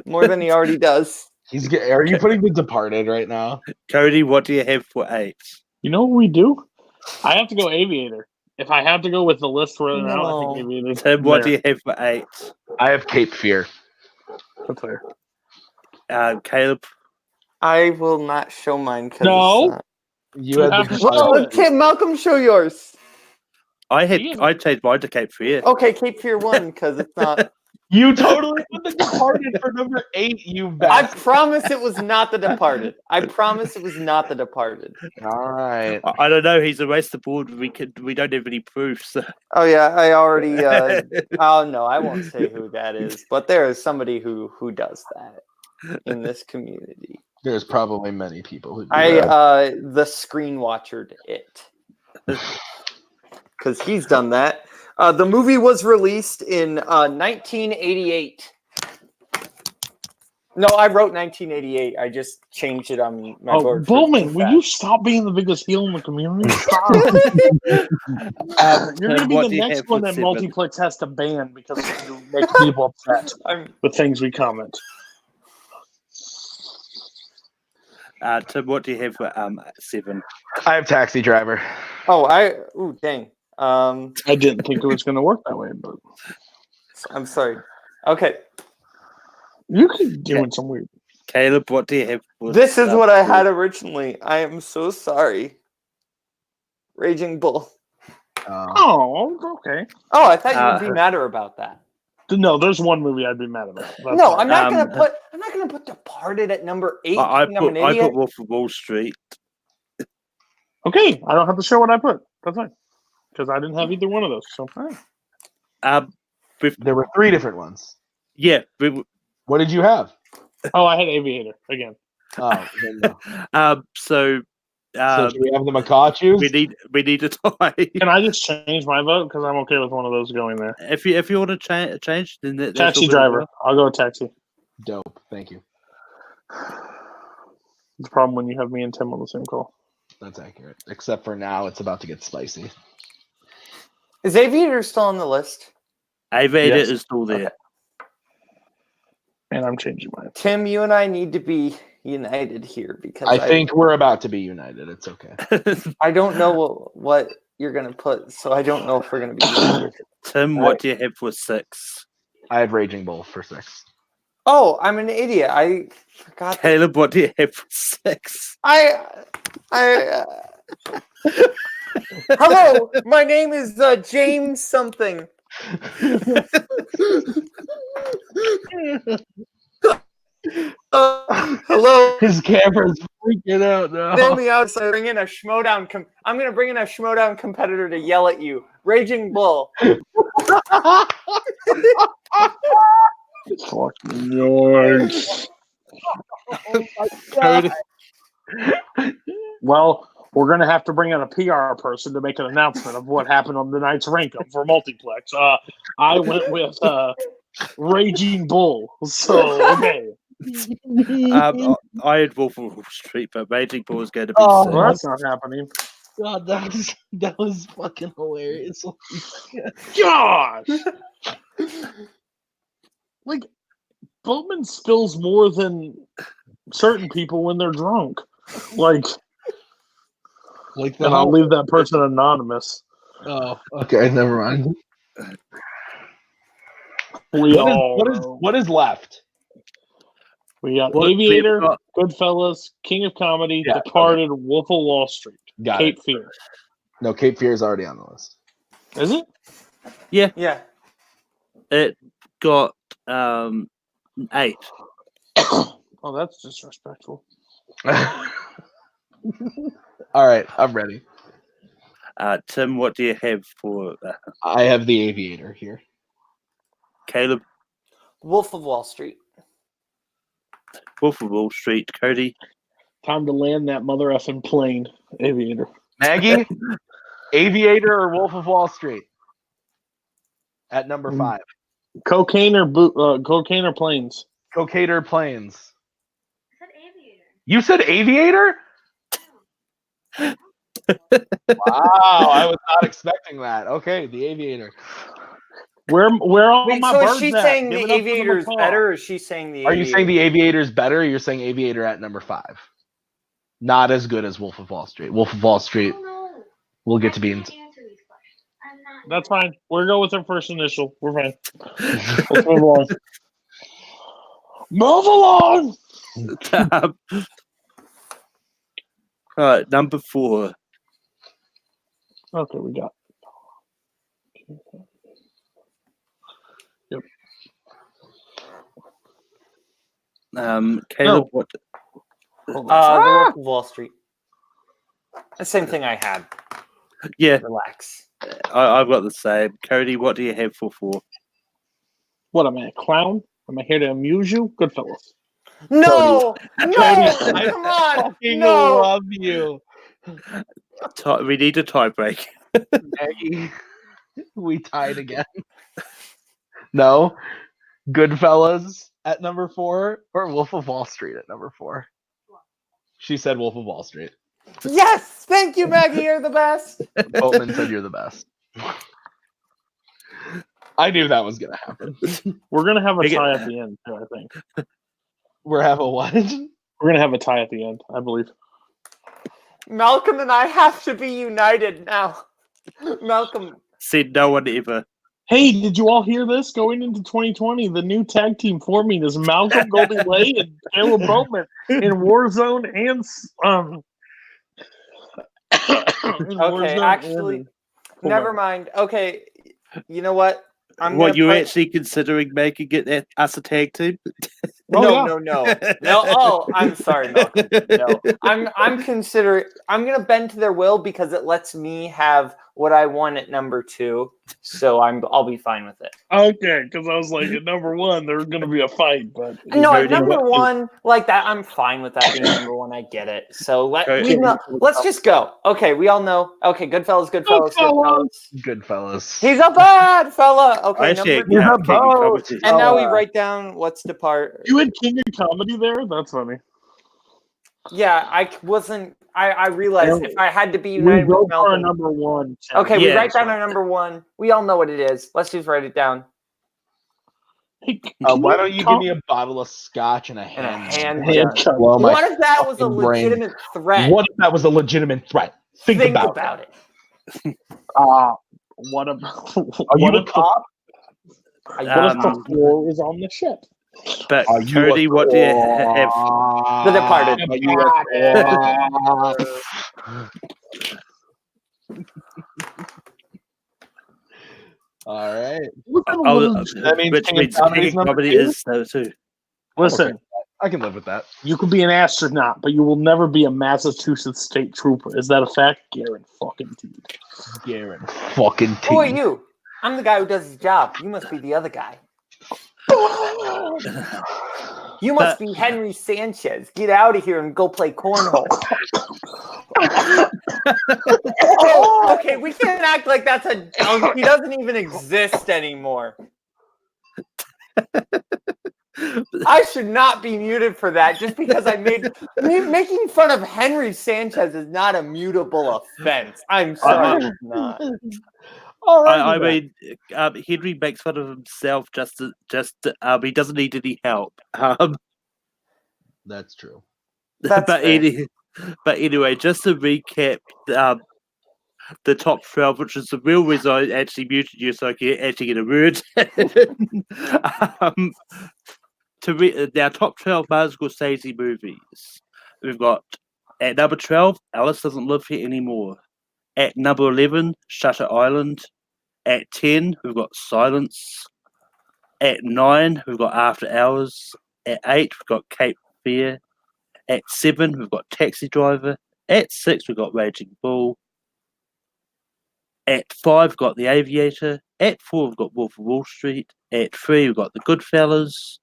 D: more than he already does.
B: Are you putting The Departed right now?
A: Cody, what do you have for 8?
C: You know what we do? I have to go Aviator. If I have to go with the list right now, I think Aviator.
A: Tim, what do you have for 8?
B: I have Cape Fear.
C: That's fair.
A: Caleb,
D: I will not show mine because
C: No.
B: You had
C: have
B: The
C: to show
B: Departed.
C: it.
D: Tim, Malcolm, show yours.
A: I changed mine to Cape Fear.
D: Okay, Cape Fear 1 because it's not.
B: You totally put The Departed for number 8, you
D: I
B: bastard.
D: promise it was not The Departed. I promise it was not The Departed.
B: All right.
A: I don't know. He's erased the board. We don't have any proof. So.
D: Oh yeah, I already. Oh no, I won't say who that is, but there is somebody who does that in this community.
B: There's probably many people who do that.
D: The screen watchered it because he's done that. The movie was released in 1988. No, I wrote 1988. I just changed it on my board.
C: Bowman, will you stop being the biggest heel in the community? Stop. You're going to be the next one that Multiplex has to ban because you make people upset with things we comment.
A: Tim, what do you have for 7?
B: I have Taxi Driver.
D: Oh, dang.
C: I didn't think it was going to work that way, but
D: I'm sorry. Okay.
C: you keep doing some weird.
A: Caleb, what do you have?
D: This is what I had originally. I am so sorry. Raging Bull.
C: Oh, okay.
D: Oh, I thought you would be madder about that.
C: No, there's one movie I'd be mad about. That's
D: No,
C: all.
D: I'm not gonna put Departed at number 8.
A: I
D: I'm an idiot.
A: put Wolf of Wall Street.
C: Okay, I don't have to show what I put. That's fine. Because I didn't have either one of those. So
B: There were 3 different ones.
A: yeah.
B: What did you have?
C: I had Aviator again.
B: Oh, then no.
A: So
B: do we have the Macaw
A: we need a tie.
C: Can I just change my vote? Because I'm okay with one of those going there.
A: If you want to change, then that's
C: Taxi
A: all
C: driver.
A: well.
C: I'll go with taxi.
B: Dope. Thank you.
C: It's a problem when you have me and Tim on the same call.
B: That's accurate. Except for now, it's about to get spicy.
D: Is Aviator still on the list?
A: Aviator
C: Yes.
A: is still there.
D: Okay.
C: And I'm changing mine.
D: Tim, you and I need to be united here because
B: I think we're about to be united. It's okay.
D: I don't know what you're gonna put, so I don't know if we're gonna be united.
A: Tim, what do you have for 6?
B: I have Raging Bull for 6.
D: Oh, I'm an idiot. I forgot.
A: Caleb, what do you have for 6?
D: Hello, my name is James something. Hello.
B: His camera's freaking out now.
D: Then the outside bring in a Schmodown. I'm gonna bring in a Schmodown competitor to yell at you. Raging Bull.
C: Fucking yours. Well, we're going to have to bring in a PR person to make an announcement of what happened on the night's rank-up for Multiplex. I went with Raging Bull. So, okay.
A: I had Wolf of Wall Street, but Raging Bull is going to be
C: Well,
A: 6.
C: that's not happening.
B: God, that was fucking hilarious.
C: Gosh! Like, Boatman spills more than certain people when they're drunk. Like,
B: Like
C: and I'll leave that person anonymous.
B: Oh, okay, never mind. What is left?
C: We got
A: What-
C: Aviator,
A: we've got-
C: Goodfellas, King of Comedy,
B: Yeah,
C: Departed, Wolf of Wall Street,
B: Got
C: Cape
B: it.
C: Fear.
B: No, Cape Fear is already on the list.
C: Is it?
D: Yeah.
A: It got 8.
C: Oh, that's disrespectful.
B: All right, I'm ready.
A: Tim, what do you have for
B: I have the Aviator here.
A: Caleb?
D: Wolf of Wall Street.
A: Wolf of Wall Street. Cody?
C: Time to land that mother effing plane, Aviator.
B: Maggie, Aviator or Wolf of Wall Street? At number 5.
C: Cocaine or planes?
B: Cocaine or Planes? You said Aviator? Wow, I was not expecting that. Okay, the Aviator.
C: Where all
D: Wait,
C: my
D: so
C: birds
D: is she
C: at?
D: saying
C: Give
D: the
C: it up for
D: Aviator is
C: Macaw.
D: better, or is she saying the
B: Are you
D: Aviator?
B: saying the Aviator's better? Or you're saying Aviator at number 5? Not as good as Wolf of Wall Street. Wolf of Wall Street. We'll get to be in.
C: That's fine. We'll go with her first initial. We're fine. Let's move along. Move along!
A: All right, number 4.
C: Okay, we got. Yep.
A: Caleb, what?
D: The Wolf of Wall Street. The same thing I had.
A: Yeah,
D: Relax.
A: I've got the same. Cody, what do you have for 4?
C: What am I, a clown? Am I here to amuse you? Goodfellas.
D: No! No! Come on!
B: Fucking
D: No!
B: love you,
A: We need a tie break.
B: Maggie. We tied again. No, Goodfellas at number 4 or Wolf of Wall Street at number 4. She said Wolf of Wall Street.
D: Yes! Thank you, Maggie. You're the best.
B: Boatman said you're the best. I knew that was gonna happen.
C: We're gonna have a
A: Make it-
C: tie at the end, too, I think.
B: We're having what?
C: We're gonna have a tie at the end, I believe.
D: Malcolm and I have to be united now. Malcolm.
A: Said no one ever.
C: Hey, did you all hear this? Going into 2020, the new tag team forming is Malcolm Goldie Lay and Caleb Bowman in Warzone and in
D: Okay,
C: Warzone
D: actually,
C: and
D: never mind. Okay, you know what?
A: What, you actually considering making it us a tag team?
C: Oh,
D: No.
C: yeah.
D: Oh, I'm sorry, Malcolm. No, I'm considering. I'm gonna bend to their will because it lets me have what I want at number 2. So I'll be fine with it.
C: Okay, because I was like, at number 1, there's going to be a fight, but
D: No, at number 1, like that, I'm fine with that being number 1. I get it. So let's just go. Okay, we all know. Okay, Goodfellas.
B: Goodfellas.
D: He's a bad fella. Okay, number
A: 2.
D: and now we write down what's depart.
C: You had King of Comedy there? That's funny.
D: Yeah, I wasn't. I realized if I had to be
C: We
D: united
C: go
D: with
C: for our
D: Malcolm.
C: number 1.
D: Okay,
A: Yeah,
D: we write down our number 1. We all know what it is. Let's just write it down.
C: Hey,
B: Why don't you give me a bottle of scotch and a hand?
C: handgun?
D: What if that was a
B: fucking brain.
D: legitimate threat?
B: What if that was a legitimate threat? Think about
D: it.
C: What about?
B: Are you a cop?
C: What if the floor is on the ship?
A: But Cody, what do you have?
D: The Departed.
B: Are you All right.
A: That means
B: King of Comedy's number
A: Comedy
B: 2?
A: is so too.
C: Listen,
B: I can live with that.
C: you could be an astronaut, but you will never be a Massachusetts state trooper. Is that a fact? Guaranteed.
B: Fucking
D: Who are you? I'm the guy who does his job. You must be the other guy. You must be Henry Sanchez. Get out of here and go play cornhole. Oh, okay, we can't act like that's a dunk. He doesn't even exist anymore. I should not be muted for that just because I making fun of Henry Sanchez is not a mutable offense. I'm sorry, it's not.
A: I mean, Henry makes fun of himself just he doesn't need any help.
B: That's true.
D: That's
A: but anyway, just to recap, the top 12, which is the real reason I actually muted you, so I can actually get a word. Our top 12 Martin Scorsese movies. We've got at number 12, Alice Doesn't Live Here Anymore. At number 11, Shutter Island. At 10, we've got Silence. At 9, we've got After Hours. At 8, we've got Cape Fear. At 7, we've got Taxi Driver. At 6, we've got Raging Bull. At 5, we've got The Aviator. At 4, we've got Wolf of Wall Street. At 3, we've got The Goodfellas.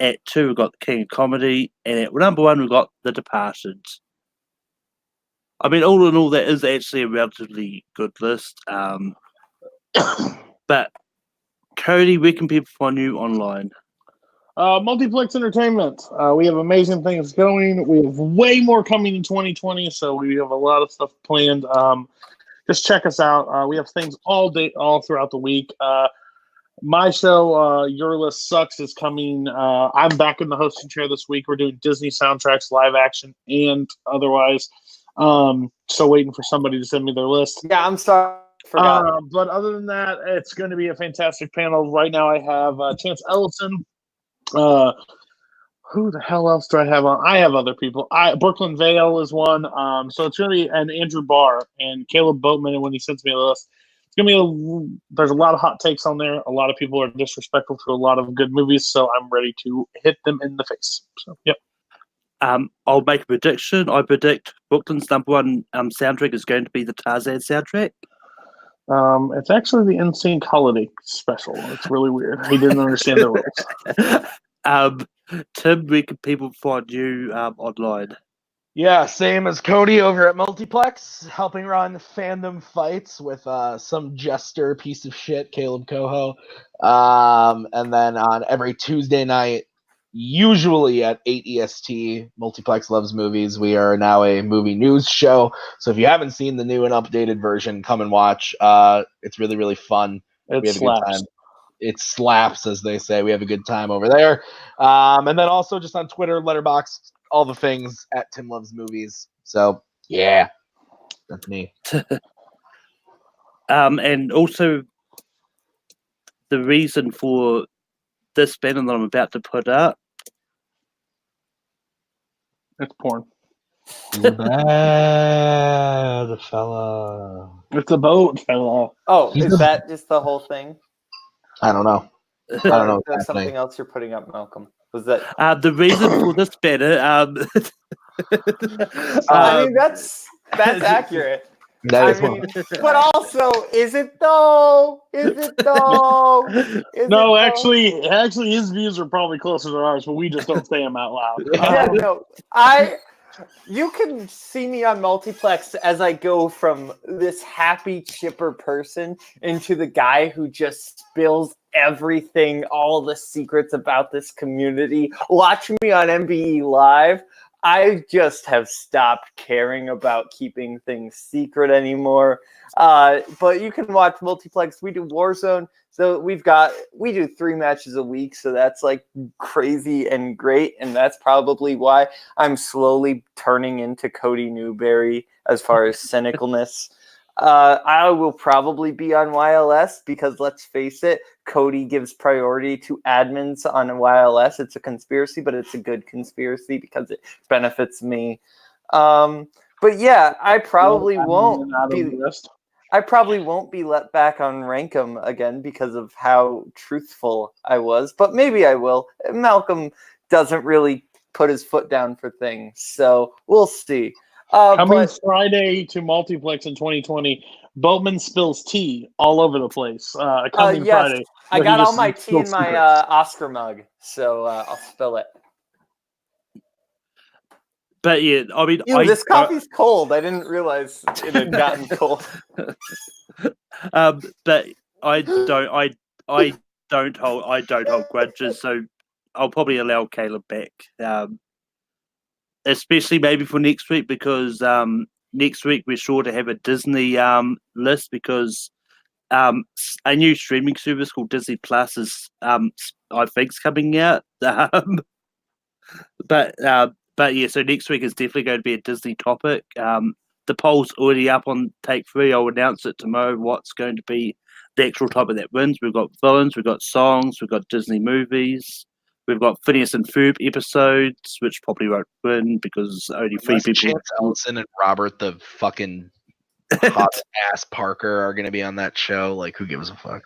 A: At 2, we've got The King of Comedy. And at number 1, we've got The Departed. I mean, all in all, that is actually a relatively good list. But, Cody, where can people find you online?
C: Multiplex Entertainment. We have amazing things going. We have way more coming in 2020, so we have a lot of stuff planned. Just check us out. We have things all throughout the week. My show, Your List Sucks, is coming. I'm back in the hosting chair this week. We're doing Disney soundtracks, live action, and otherwise. Still waiting for somebody to send me their list.
D: Yeah, I'm sorry.
C: But other than that, it's going to be a fantastic panel. Right now, I have Chance Ellison. Who the hell else do I have on? I have other people. Brooklyn Vale is one. So it's going to be and Andrew Barr and Caleb Boatman. And when he sends me a list, it's going to be there's a lot of hot takes on there. A lot of people are disrespectful to a lot of good movies. So I'm ready to hit them in the face. So, yep.
A: I'll make a prediction. I predict Brooklyn's number 1 soundtrack is going to be the Tarzan soundtrack.
C: It's actually the NSYNC holiday special. It's really weird. He didn't understand the rules.
A: Tim, where can people find you online?
B: Yeah, same as Cody over at Multiplex, helping run fandom fights with some jester piece of shit, Caleb Coho. And then on every Tuesday night, usually at 8 EST, Multiplex Loves Movies. We are now a movie news show. So if you haven't seen the new and updated version, come and watch. It's really, really fun. We have a good time. It slaps, as they say. We have a good time over there. And then also just on Twitter, Letterboxd, all the things at Tim Loves Movies. So, yeah, that's me.
A: And also the reason for this banner that I'm about to put up.
C: It's porn.
B: You're bad, fella.
C: It's a boat, fella.
D: Oh,
B: He's
D: is
B: a-
D: that just the whole thing?
B: I don't know. I don't know what's
D: There's
B: happening.
D: something else you're putting up, Malcolm. Was that?
A: The reason for this banner.
D: I mean, that's accurate.
B: That
D: I
B: is
D: mean, but also, is it though? Is it though?
C: No, actually, his views are probably closer to ours, but we just don't say them out loud.
D: Yeah, no. You can see me on multiplex as I go from this happy, chipper person into the guy who just spills everything, all the secrets about this community. Watch me on MBE Live. I just have stopped caring about keeping things secret anymore. But you can watch multiplex. We do Warzone. So we do 3 matches a week. So that's like crazy and great. And that's probably why I'm slowly turning into Cody Newberry as far as cynicalness. I will probably be on YLS because let's face it, Cody gives priority to admins on YLS. It's a conspiracy, but it's a good conspiracy because it benefits me. But yeah, I probably won't be let back on Rankum again because of how truthful I was, but maybe I will. Malcolm doesn't really put his foot down for things, so we'll see.
C: Coming Friday to multiplex in 2020, Boatman spills tea all over the place. Coming
D: yes,
C: Friday.
D: I got all my tea in my Oscar mug, so I'll spill it.
A: But yeah, I mean,
D: this coffee's cold. I didn't realize it had gotten cold.
A: But I don't hold grudges, so I'll probably allow Caleb back. Especially maybe for next week because next week we're sure to have a Disney list because a new streaming service called Disney Plus is I think is coming out. But yeah, so next week is definitely going to be a Disney topic. The poll's already up on Take 3. I'll announce it tomorrow. What's going to be the actual topic that wins? We've got villains, we've got songs, we've got Disney movies, we've got Phineas and Ferb episodes, which probably won't win because only 3 people.
B: Chance Ellison and Robert the fucking hot ass Parker are going to be on that show. Like, who gives a fuck?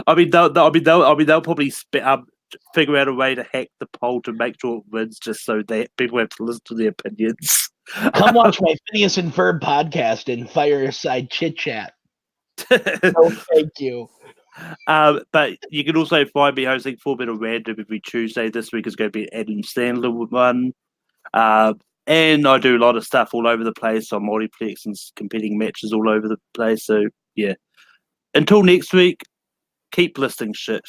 A: I mean, they'll probably figure out a way to hack the poll to make sure it wins, just so that people have to listen to their opinions.
B: Come watch my Phineas and Ferb podcast and Fireside Chit Chat. No, thank you.
A: But you can also find me hosting 4-Minute Random every Tuesday. This week is going to be an Adam Sandler one. And I do a lot of stuff all over the place on multiplex and competing matches all over the place. So, yeah. Until next week, keep listing shit.